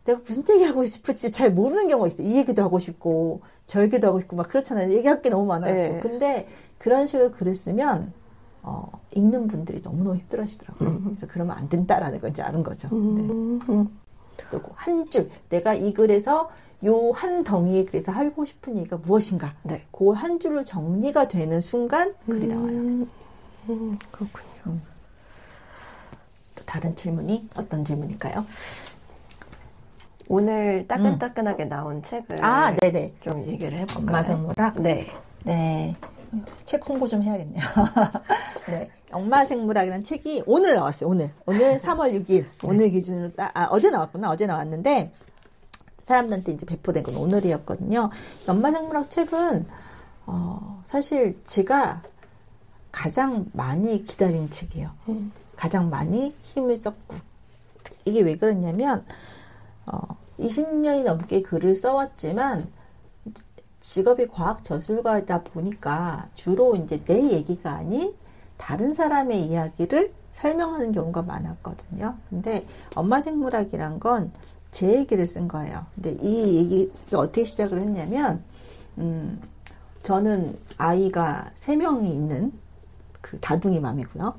내가 무슨 얘기하고 싶을지 잘 모르는 경우가 있어요. 이 얘기도 하고 싶고 저 얘기도 하고 싶고 막 그렇잖아요. 얘기할 게 너무 많아요. 네. 근데 그런 식으로 글을 쓰면 읽는 분들이 너무너무 힘들어하시더라고요. 그래서 그러면 안 된다라는 걸 이제 아는 거죠. 네. 그리고 한 줄, 내가 이 글에서 요 한 덩이에 그래서 하고 싶은 얘기가 무엇인가. 네. 그 한 줄로 정리가 되는 순간 글이 나와요. 그렇군요. 또 다른 질문이 어떤 질문일까요? 오늘 따끈따끈하게 나온 책을 네네. 좀 얘기를 해볼까요? 엄마생물학? 네. 네. 책 홍보 좀 해야겠네요. 네. 엄마생물학이라는 책이 오늘 나왔어요. 오늘 3월 6일. 오늘 기준으로 어제 나왔구나. 어제 나왔는데 사람들한테 이제 배포된 건 오늘이었거든요. 엄마생물학 책은 사실 제가 가장 많이 기다린 책이에요. 가장 많이 힘을 썼고 이게 왜 그러냐면 20년이 넘게 글을 써왔지만 직업이 과학 저술가이다 보니까 주로 이제 내 얘기가 아닌 다른 사람의 이야기를 설명하는 경우가 많았거든요. 근데 엄마생물학이란 건 제 얘기를 쓴 거예요. 근데 이 얘기가 어떻게 시작을 했냐면 저는 아이가 3명이 있는 그 다둥이 맘이고요.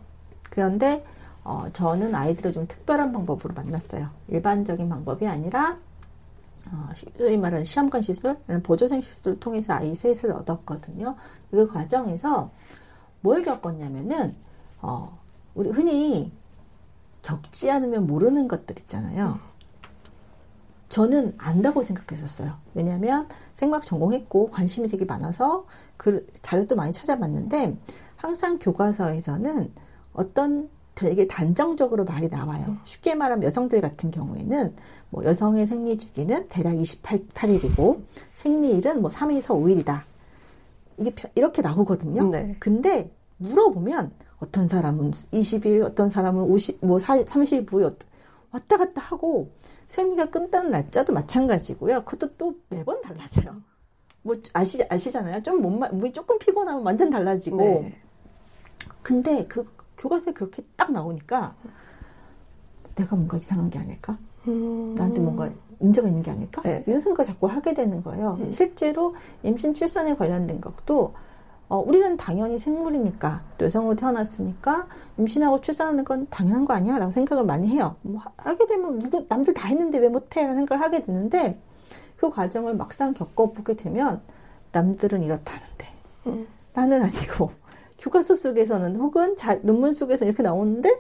그런데 저는 아이들을 좀 특별한 방법으로 만났어요. 일반적인 방법이 아니라 소위 말하는 시험관 시술, 보조생 시술을 통해서 아이 셋을 얻었거든요. 그 과정에서 뭘 겪었냐면은 우리 흔히 겪지 않으면 모르는 것들 있잖아요. 저는 안다고 생각했었어요. 왜냐하면 생물학 전공했고 관심이 되게 많아서 그 자료도 많이 찾아봤는데 항상 교과서에서는 어떤 되게 단정적으로 말이 나와요. 쉽게 말하면 여성들 같은 경우에는 뭐 여성의 생리 주기는 대략 28일이고 생리일은 뭐 3일에서 5일이다. 이게 이렇게 나오거든요. 네. 근데 물어보면 어떤 사람은 20일, 어떤 사람은 30일 왔다 갔다 하고 생리가 끝나는 날짜도 마찬가지고요. 그것도 또 매번 달라져요. 뭐 아시잖아요. 좀 몸이 조금 피곤하면 완전 달라지고. 네. 근데 그 교과서에 그렇게 딱 나오니까 내가 뭔가 이상한 게 아닐까? 나한테 뭔가 문제가 있는 게 아닐까? 네. 이런 생각을 자꾸 하게 되는 거예요. 실제로 임신 출산에 관련된 것도 우리는 당연히 생물이니까 또 여성으로 태어났으니까 임신하고 출산하는 건 당연한 거 아니야? 라고 생각을 많이 해요. 뭐 하게 되면 남들 다 했는데 왜 못해? 라는 생각을 하게 되는데 그 과정을 막상 겪어보게 되면 남들은 이렇다는데 나는 아니고 교과서 속에서는 혹은 논문 속에서 이렇게 나오는데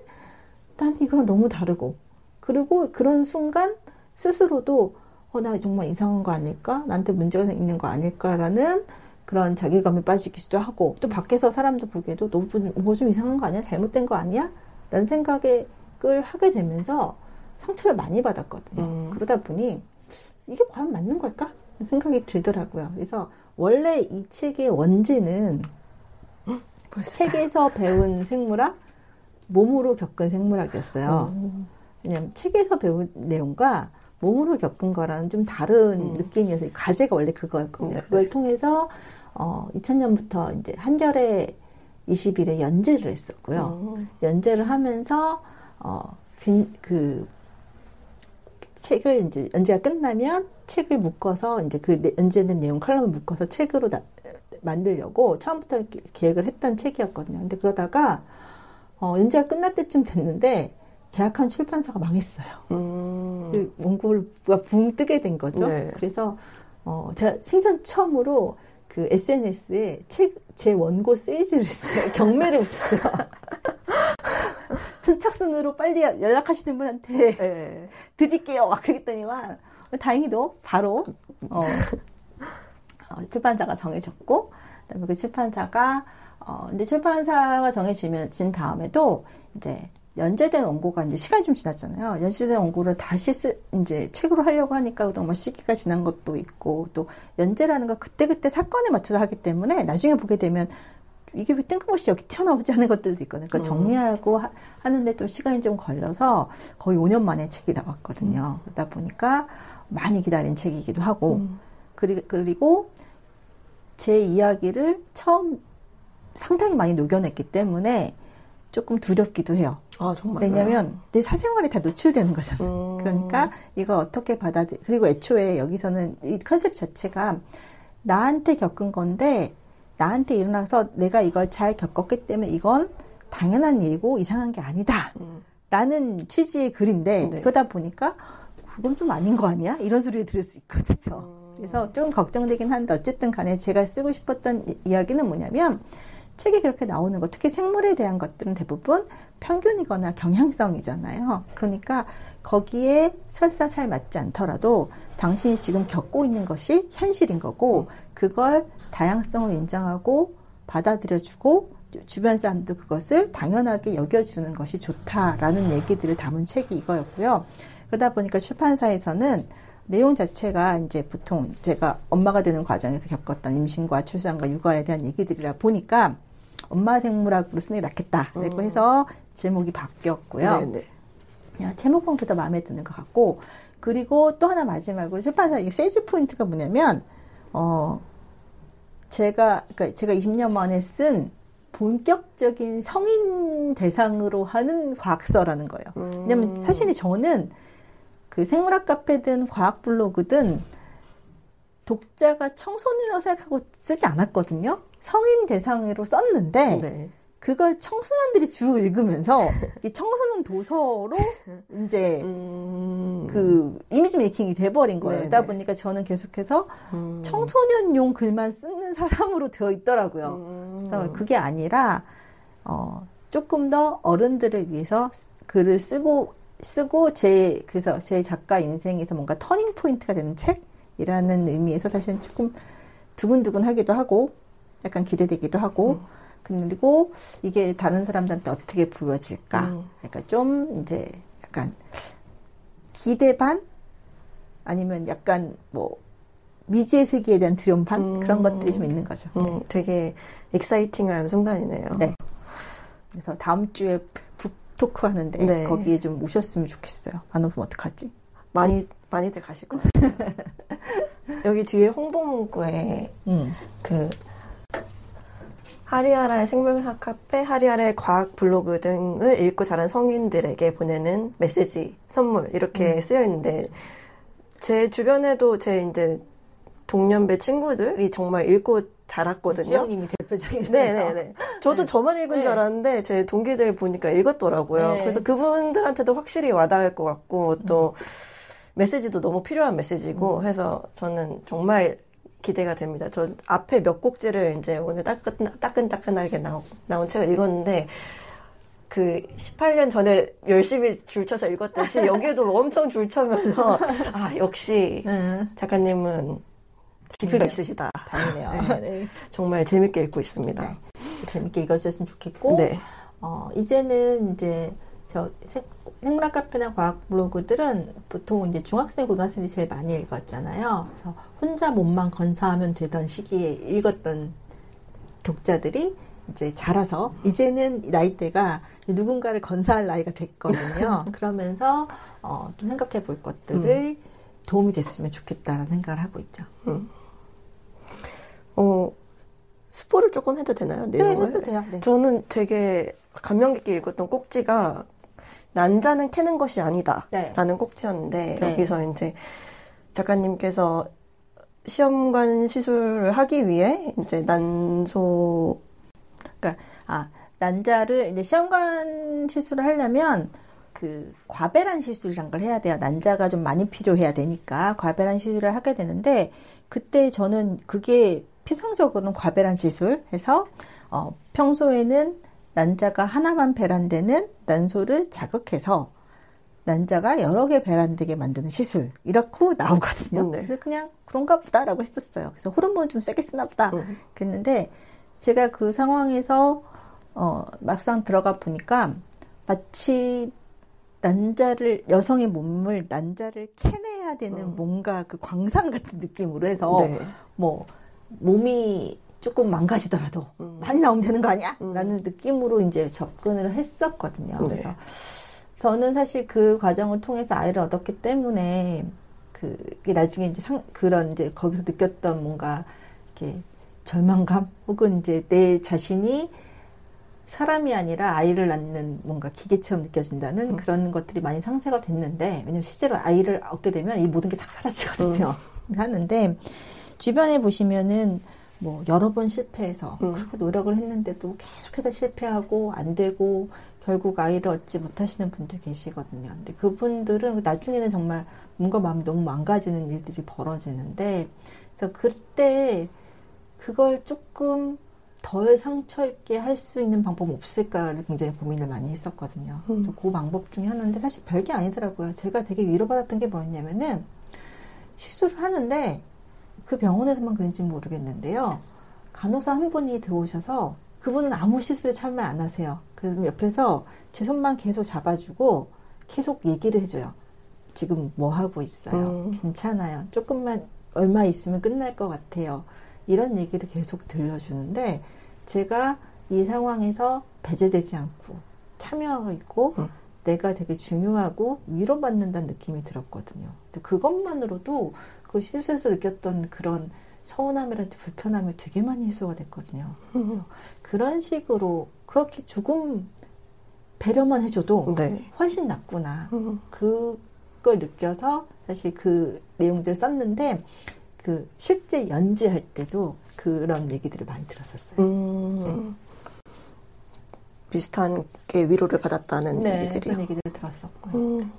난 이거랑 너무 다르고 그리고 그런 순간 스스로도 나 정말 이상한 거 아닐까? 나한테 문제가 있는 거 아닐까라는 그런 자괴감에 빠지기도 하고 또 밖에서 사람들 보기에도 너 뭐 좀 이상한 거 아니야? 잘못된 거 아니야? 라는 생각을 하게 되면서 상처를 많이 받았거든요. 그러다 보니 이게 과연 맞는 걸까? 생각이 들더라고요. 그래서 원래 이 책의 원제는 책에서 배운 생물학, 몸으로 겪은 생물학이었어요. 왜냐하면 책에서 배운 내용과 몸으로 겪은 거랑은 좀 다른 느낌이어서 과제가 원래 그거였거든요. 그걸 통해서 2000년부터 이제 한겨레 20일에 연재를 했었고요. 연재를 하면서 그 책을 이제 연재가 끝나면 책을 묶어서 이제 그 연재된 내용 칼럼을 묶어서 책으로 만들려고 처음부터 계획을 했던 책이었거든요. 근데 그러다가 연재가 끝날 때쯤 됐는데 계약한 출판사가 망했어요. 그 원고가 붕 뜨게 된 거죠. 네. 그래서 제가 생전 처음으로 그 SNS에 제 원고 세이즈를 했어요. 경매를 붙였어요. 선착순으로 빨리 연락하시는 분한테 네. 드릴게요. 막 그랬더니만 다행히도 바로 출판사가 정해졌고 그다음에 그 출판사가 근데 출판사가 정해진 다음에도 이제 연재된 원고가 이제 시간이 좀 지났잖아요. 연재된 원고를 다시 이제 책으로 하려고 하니까 너무 시기가 지난 것도 있고 또 연재라는 건 그때그때 사건에 맞춰서 하기 때문에 나중에 보게 되면 이게 왜 뜬금없이 여기 튀어나오지 않은 것들도 있거든요. 그러니까 정리하고 하는데 좀 시간이 좀 걸려서 거의 5년 만에 책이 나왔거든요. 그러다 보니까 많이 기다린 책이기도 하고 그리고 제 이야기를 처음 상당히 많이 녹여냈기 때문에 조금 두렵기도 해요. 아, 정말. 왜냐면 내 사생활이 다 노출되는 거잖아요. 그러니까 이걸 어떻게 그리고 애초에 여기서는 이 컨셉 자체가 나한테 겪은 건데 나한테 일어나서 내가 이걸 잘 겪었기 때문에 이건 당연한 일이고 이상한 게 아니다. 라는 취지의 글인데 네. 그러다 보니까 그건 좀 아닌 거 아니야? 이런 소리를 들을 수 있거든요. 그래서 좀 걱정되긴 한데 어쨌든 간에 제가 쓰고 싶었던 이야기는 뭐냐면 책에 그렇게 나오는 것, 특히 생물에 대한 것들은 대부분 편견이거나 경향성이잖아요. 그러니까 거기에 설사 잘 맞지 않더라도 당신이 지금 겪고 있는 것이 현실인 거고 그걸 다양성을 인정하고 받아들여주고 주변 사람도 그것을 당연하게 여겨주는 것이 좋다라는 얘기들을 담은 책이 이거였고요. 그러다 보니까 출판사에서는 내용 자체가 이제 보통 제가 엄마가 되는 과정에서 겪었던 임신과 출산과 육아에 대한 얘기들이라 보니까 엄마 생물학으로 쓰는 게 낫겠다. 그리고 해서 제목이 바뀌었고요. 네네. 제목 보면 더 마음에 드는 것 같고 그리고 또 하나 마지막으로 출판사 이 세즈 포인트가 뭐냐면 제가 20년 만에 쓴 본격적인 성인 대상으로 하는 과학서라는 거예요. 왜냐면 사실 저는 그 생물학 카페든 과학 블로그든 독자가 청소년이라고 생각하고 쓰지 않았거든요. 성인 대상으로 썼는데 네. 그걸 청소년들이 주로 읽으면서 이 청소년 도서로 이제 그 이미지 메이킹이 돼버린 거예요. 네네. 그러다 보니까 저는 계속해서 청소년용 글만 쓰는 사람으로 되어 있더라고요. 그래서 그게 아니라 조금 더 어른들을 위해서 글을 쓰고 그래서 제 작가 인생에서 뭔가 터닝 포인트가 되는 책이라는 의미에서 사실은 조금 두근두근하기도 하고 약간 기대되기도 하고 그리고 이게 다른 사람들한테 어떻게 보여질까? 그러니까 좀 이제 약간 기대 반 아니면 약간 뭐 미지의 세계에 대한 두려움 반 그런 것들이 좀 있는 거죠. 네. 되게 익사이팅한 순간이네요. 네. 그래서 다음 주에 북 토크 하는데 네. 거기에 좀 오셨으면 좋겠어요. 안 오면 어떡하지? 많이들 가실 것 같아요. 여기 뒤에 홍보 문구에 그 하리아라의 생물학 카페, 하리아라의 과학 블로그 등을 읽고 자란 성인들에게 보내는 메시지, 선물 이렇게 쓰여 있는데 제 주변에도 제 이제 동년배 친구들이 정말 읽고 자랐거든요. 주영님이 대표적인. 네네네. 저도 저만 읽은 줄 알았는데 제 동기들 보니까 읽었더라고요. 네. 그래서 그분들한테도 확실히 와닿을 것 같고 또 메시지도 너무 필요한 메시지고 해서 저는 정말 기대가 됩니다. 저 앞에 몇 곡지를 이제 오늘 따끈따끈하게 나온 책을 읽었는데 그 18년 전에 열심히 줄쳐서 읽었듯이 여기에도 엄청 줄쳐면서 아 역시 작가님은 깊이가 있으시다. 다행이네요. 네. 네. 정말 재밌게 읽고 있습니다. 네. 재밌게 읽어주셨으면 좋겠고 네. 이제는 이제 저 생물학 카페나 과학 블로그들은 보통 이제 중학생, 고등학생들이 제일 많이 읽었잖아요. 그래서 혼자 몸만 건사하면 되던 시기에 읽었던 독자들이 이제 자라서 이제는 나이대가 누군가를 건사할 나이가 됐거든요. 그러면서 좀 생각해 볼 것들을 도움이 됐으면 좋겠다라는 생각을 하고 있죠. 스포를 조금 해도 되나요? 네, 해도 돼요. 네. 저는 되게 감명 깊게 읽었던 꼭지가 난자는 캐는 것이 아니다 라는 꼭지였는데 여기서 이제 작가님께서 시험관 시술을 하기 위해 이제 난자를 이제 시험관 시술을 하려면 그 과배란 시술이란 걸 해야 돼요. 난자가 좀 많이 필요해야 되니까 과배란 시술을 하게 되는데 그때 저는 그게 피상적으로는 과배란 시술 해서 평소에는 난자가 하나만 배란되는 난소를 자극해서 난자가 여러 개 배란되게 만드는 시술 이렇게 나오거든요. 네. 그래서 그냥 그런가 보다라고 했었어요. 그래서 호르몬 좀 세게 쓰나 보다 그랬는데 제가 그 상황에서 막상 들어가 보니까 마치 여성의 몸을 난자를 캐내야 되는 뭔가 그 광산 같은 느낌으로 해서 네. 뭐 몸이 조금 망가지더라도 많이 나오면 되는 거 아니야? 라는 느낌으로 이제 접근을 했었거든요. 네. 그래서 저는 사실 그 과정을 통해서 아이를 얻었기 때문에 그게 나중에 이제 그런 이제 거기서 느꼈던 뭔가 이렇게 절망감 혹은 이제 내 자신이 사람이 아니라 아이를 낳는 뭔가 기계처럼 느껴진다는 그런 것들이 많이 상쇄가 됐는데, 왜냐면 실제로 아이를 얻게 되면 이 모든 게 다 사라지거든요. 하는데 주변에 보시면은 뭐 여러 번 실패해서 그렇게 노력을 했는데도 계속해서 실패하고 안 되고 결국 아이를 얻지 못하시는 분들 계시거든요. 근데 그분들은 나중에는 정말 뭔가 마음이 너무 망가지는 일들이 벌어지는데, 그래서 그때 그걸 조금 덜 상처 입게 할 수 있는 방법 없을까를 굉장히 고민을 많이 했었거든요. 그 방법 중에 하나인데 사실 별게 아니더라고요. 제가 되게 위로받았던 게 뭐였냐면은, 시술을 하는데 그 병원에서만 그런지 모르겠는데요, 간호사 한 분이 들어오셔서 그분은 아무 시술에 참여 안 하세요. 그래서 옆에서 제 손만 계속 잡아주고 계속 얘기를 해줘요. 지금 뭐 하고 있어요? 괜찮아요. 조금만 얼마 있으면 끝날 것 같아요. 이런 얘기를 계속 들려주는데, 제가 이 상황에서 배제되지 않고 참여하고 있고 내가 되게 중요하고 위로받는다는 느낌이 들었거든요. 근데 그것만으로도 그 시술에서 느꼈던 그런 서운함이라든지 불편함이 되게 많이 해소가 됐거든요. 그래서 그런 식으로 그렇게 조금 배려만 해줘도 네. 훨씬 낫구나. 그걸 느껴서 사실 그 내용들을 썼는데, 그 실제 연지할 때도 그런 얘기들을 많이 들었었어요. 네. 비슷한 게 위로를 받았다는 네, 얘기들이요. 그런 얘기들을 들었었고요.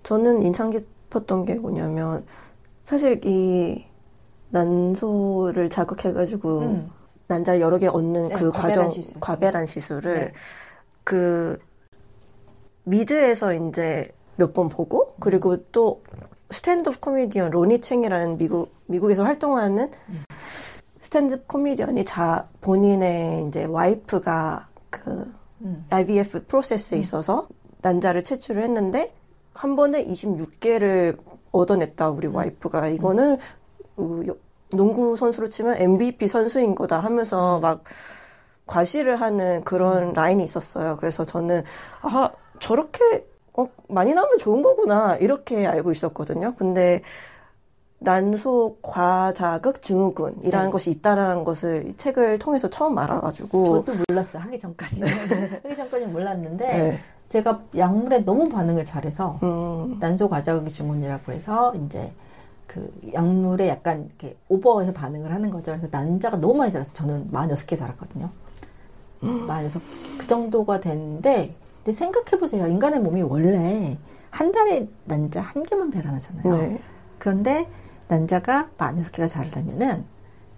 저는 인상 깊었던 게 뭐냐면, 사실 이 난소를 자극해가지고 난자를 여러 개 얻는 그 과정, 과배란 시술을 네. 그 미드에서 이제 몇 번 보고, 그리고 또 스탠드업 코미디언 로니 챙이라는 미국에서 활동하는 스탠드업 코미디언이 본인의 이제 와이프가 그 IVF 프로세스에 있어서 난자를 채취를 했는데 한 번에 26개를 얻어냈다, 우리 와이프가. 이거는 농구 선수로 치면 MVP 선수인 거다 하면서 막 과시를 하는 그런 라인이 있었어요. 그래서 저는 저렇게 많이 나오면 좋은 거구나 이렇게 알고 있었거든요. 근데 난소 과자극 증후군이라는 것이 있다라는 것을 이 책을 통해서 처음 알아가지고. 저도 몰랐어요. 하기 전까지는 몰랐는데 네. 제가 약물에 너무 반응을 잘해서 난소 과자극 증후군이라고 해서 이제 그 약물에 약간 이렇게 오버해서 반응을 하는 거죠. 그래서 난자가 너무 많이 자랐어요. 저는 46개 자랐거든요. 46개 그 정도가 됐는데, 근데 생각해보세요. 인간의 몸이 원래 한 달에 난자 1개만 배란하잖아요. 네. 그런데 난자가 46개가 자라려면은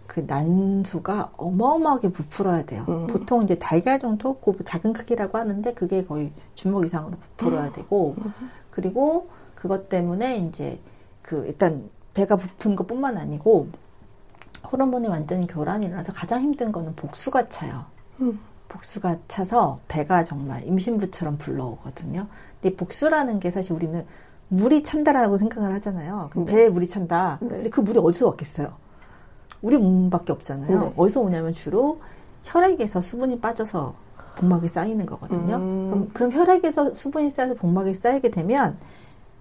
그 난소가 어마어마하게 부풀어야 돼요. 보통 이제 달걀 정도 그 작은 크기라고 하는데 그게 거의 주먹 이상으로 부풀어야 되고, 그리고 그것 때문에 이제 그 일단 배가 부푼 것뿐만 아니고 호르몬이 완전히 교란이 일어나서 가장 힘든 거는 복수가 차요. 복수가 차서 배가 정말 임신부처럼 불러오거든요. 근데 복수라는 게 사실 우리는 물이 찬다라고 생각을 하잖아요. 그럼 배에 물이 찬다. 네. 근데 그 물이 어디서 왔겠어요? 우리 몸밖에 없잖아요. 네. 어디서 오냐면 주로 혈액에서 수분이 빠져서 복막이 쌓이는 거거든요. 그럼 혈액에서 수분이 쌓여서 복막이 쌓이게 되면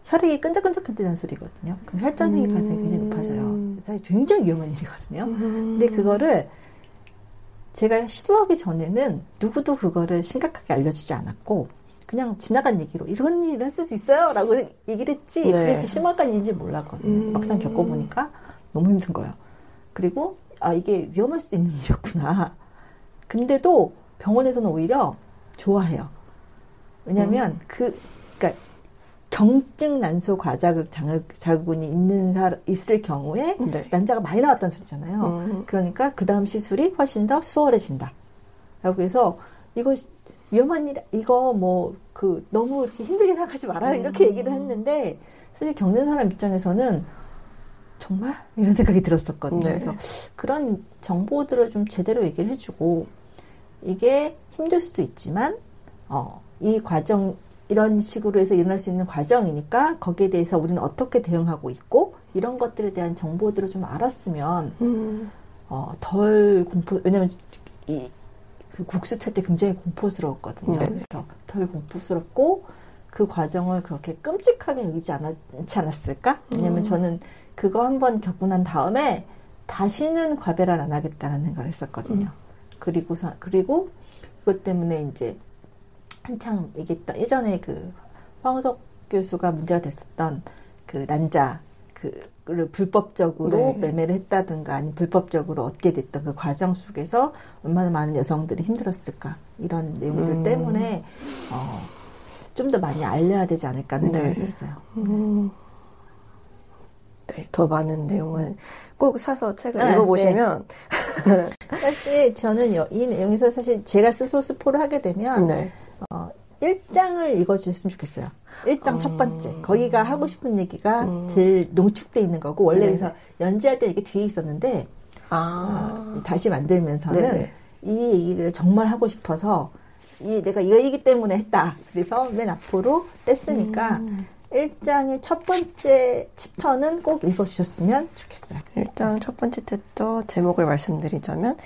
혈액이 끈적끈적해지는 소리거든요. 그럼 혈전생의 가능성이 굉장히 높아져요. 사실 굉장히 위험한 일이거든요. 근데 그거를 제가 시도하기 전에는 누구도 그거를 심각하게 알려주지 않았고 그냥 지나간 얘기로 이런 일을 했을 수 있어요 라고 얘기를 했지, 네. 그게 심각한 일인지 몰랐거든요. 막상 겪어보니까 너무 힘든 거예요. 그리고 이게 위험할 수도 있는 일이었구나. 근데도 병원에서는 오히려 좋아해요. 왜냐하면 그러니까 경증 난소 과자극 자극이 있을 경우에 네. 난자가 많이 나왔다는 소리잖아요. 그러니까 그 다음 시술이 훨씬 더 수월해진다. 라고 해서 이거 위험한 일, 이거 너무 이렇게 힘들게 생각하지 말아요. 이렇게 얘기를 했는데 사실 겪는 사람 입장에서는 정말? 이런 생각이 들었었거든요. 네. 그래서 그런 정보들을 좀 제대로 얘기를 해주고, 이게 힘들 수도 있지만 이 과정, 이런 식으로 해서 일어날 수 있는 과정이니까 거기에 대해서 우리는 어떻게 대응하고 있고 이런 것들에 대한 정보들을 좀 알았으면 덜 왜냐면 그 국수 찰 때 굉장히 공포스러웠거든요. 네. 그래서 덜 공포스럽고 그 과정을 그렇게 끔찍하게 여기지 않지 않았을까? 왜냐면 저는 그거 한번 겪고 난 다음에 다시는 과배를 안 하겠다는 생각을 했었거든요. 그리고 그것 때문에 이제 한창 얘기했던 예전에 그 황우석 교수가 문제가 됐었던 그 난자 그를 불법적으로 네. 매매를 했다든가 아니면 불법적으로 얻게 됐던 그 과정 속에서 얼마나 많은 여성들이 힘들었을까 이런 내용들 때문에 좀 더 많이 알려야 되지 않을까 하는 생각을 했었어요. 네, 더 많은 내용은 꼭 사서 책을 읽어보시면 네. 사실 저는 이 내용에서 사실 제가 스스로 스포를 하게 되면 네. 1장을 읽어주셨으면 좋겠어요. 1장 첫 번째. 거기가 하고 싶은 얘기가 제일 농축돼 있는 거고 원래 그래서 연재할 때 이게 뒤에 있었는데 다시 만들면서는 네네. 이 얘기를 정말 하고 싶어서 내가 이거이기 때문에 했다. 그래서 맨 앞으로 뗐으니까 1장의 첫 번째 챕터는 꼭 읽어주셨으면 좋겠어요. 1장 첫 번째 챕터 제목을 말씀드리자면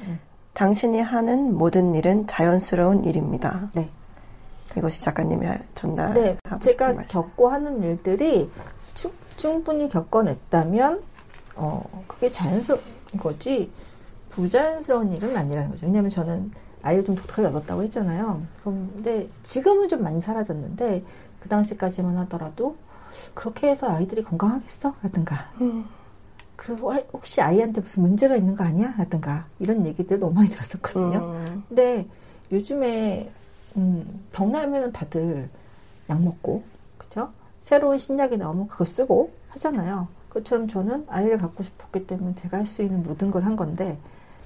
당신이 하는 모든 일은 자연스러운 일입니다. 네. 이것이 작가님이 전달하고 네, 싶은 제가 말씀. 겪고 하는 일들이 충분히 겪어냈다면 그게 자연스러운 거지 부자연스러운 일은 아니라는 거죠. 왜냐하면 저는 아이를 좀 독특하게 얻었다고 했잖아요. 그런데 지금은 좀 많이 사라졌는데 그 당시까지만 하더라도 그렇게 해서 아이들이 건강하겠어? 라든가 그리고 혹시 아이한테 무슨 문제가 있는 거 아니야? 라든가 이런 얘기들 너무 많이 들었었거든요. 근데 요즘에 병 나면 다들 약 먹고 그쵸? 새로운 신약이 나오면 그거 쓰고 하잖아요. 그것처럼 저는 아이를 갖고 싶었기 때문에 제가 할 수 있는 모든 걸 한 건데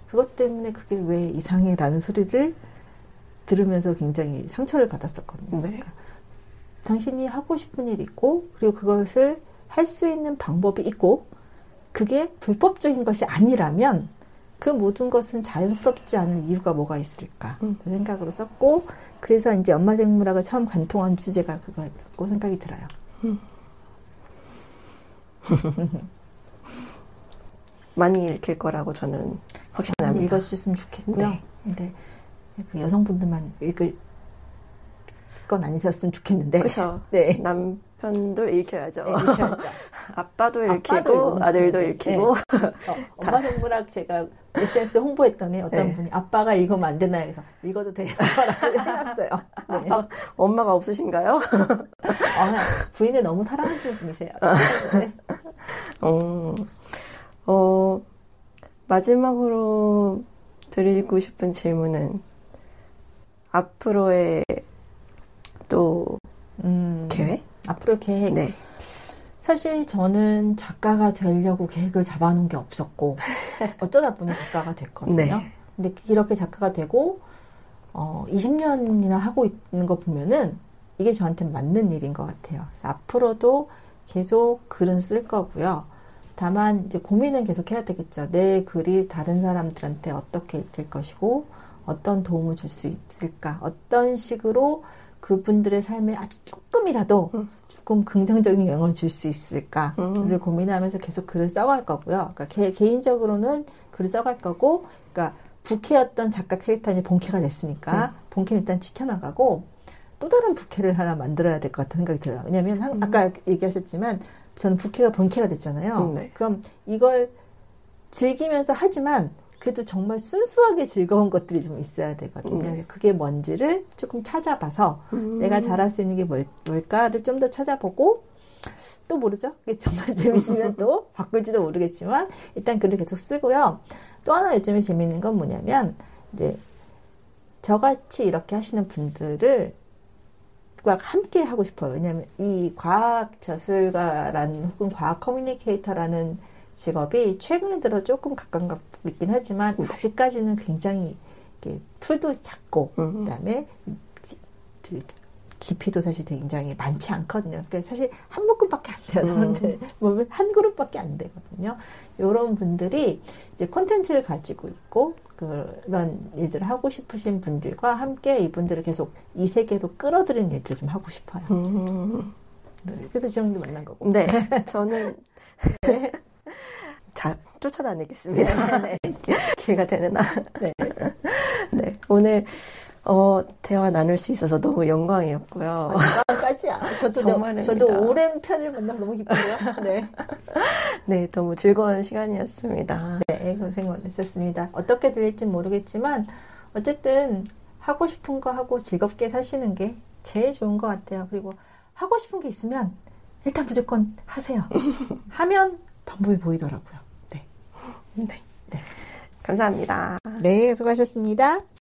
그것 때문에 그게 왜 이상해? 라는 소리를 들으면서 굉장히 상처를 받았었거든요. 네. 그러니까 당신이 하고 싶은 일이 있고 그리고 그것을 할 수 있는 방법이 있고 그게 불법적인 것이 아니라면 그 모든 것은 자연스럽지 않은 이유가 뭐가 있을까 그 생각으로 썼고 그래서 이제 엄마 생물학을 처음 관통한 주제가 그거였고 생각이 들어요. 많이 읽힐 거라고 저는 확신합니다. 읽어주셨으면 좋겠고요. 네. 근데 그 여성분들만 읽을 건 아니셨으면 좋겠는데. 그렇죠. 네. 남편도 읽혀야죠. 네, 읽혀야죠. 아빠도 읽히고 아들도 읽히고. 네. 엄마 생물학 제가 SNS 홍보했더니 어떤 분이 아빠가 읽으면 안 되나요? 그래서 읽어도 돼요. 라고 해놨어요. 네. 엄마가 없으신가요? 부인을 너무 사랑하시는 분이세요. 네. 마지막으로 드리고 싶은 질문은 앞으로의 또 계획? 앞으로 계획? 네. 사실 저는 작가가 되려고 계획을 잡아놓은 게 없었고 어쩌다 보니 작가가 됐거든요. 네. 근데 이렇게 작가가 되고 20년이나 하고 있는 거 보면은 이게 저한테 맞는 일인 것 같아요. 그래서 앞으로도 계속 글은 쓸 거고요. 다만 이제 고민은 계속 해야 되겠죠. 내 글이 다른 사람들한테 어떻게 읽힐 것이고 어떤 도움을 줄 수 있을까? 어떤 식으로 그분들의 삶에 아주 조금이라도 조금 긍정적인 영향을 줄 수 있을까를 고민하면서 계속 글을 써갈 거고요. 그러니까 개인적으로는 글을 써갈 거고, 그러니까 부캐였던 작가 캐릭터는 본캐가 됐으니까 본캐는 일단 지켜나가고 또 다른 부캐를 하나 만들어야 될 것 같다는 생각이 들어요. 왜냐하면 아까 얘기하셨지만 저는 부캐가 본캐가 됐잖아요. 네. 그럼 이걸 즐기면서 하지만 그래도 정말 순수하게 즐거운 것들이 좀 있어야 되거든요. 네. 그게 뭔지를 조금 찾아봐서 내가 잘할 수 있는 게 뭘까를 좀 더 찾아보고 또 모르죠. 그게 정말 재밌으면 또 바꿀지도 모르겠지만 일단 글을 계속 쓰고요. 또 하나 요즘에 재밌는 건 뭐냐면 이제 저같이 이렇게 하시는 분들을 함께 하고 싶어요. 왜냐하면 이 과학 저술가라는 혹은 과학 커뮤니케이터라는 직업이 최근에 들어 조금 각광받고 있긴 하지만 아직까지는 굉장히 풀도 작고 그다음에 깊이도 사실 굉장히 많지 않거든요. 그러니까 사실 한 묶음밖에 안 돼요. 그런데 보면 한 그룹밖에 안 되거든요. 이런 분들이 이제 콘텐츠를 가지고 있고 그런 일들을 하고 싶으신 분들과 함께 이분들을 계속 이 세계로 끌어들이는 일들을 좀 하고 싶어요. 네, 그래서 주영도 만난 거고. 네, 저는 쫓아다니겠습니다. 네. 기회가 되는 한. 네. 네. 오늘, 대화 나눌 수 있어서 너무 영광이었고요. 영광까지야. 저도 오랜 편을 만나서 너무 기쁘고요. 네. 네, 너무 즐거운 시간이었습니다. 네, 고생 많으셨습니다. 어떻게 될지 모르겠지만, 어쨌든, 하고 싶은 거 하고 즐겁게 사시는 게 제일 좋은 것 같아요. 그리고 하고 싶은 게 있으면 일단 무조건 하세요. 하면 방법이 보이더라고요. 네. 네. 네. 감사합니다. 네, 수고하셨습니다.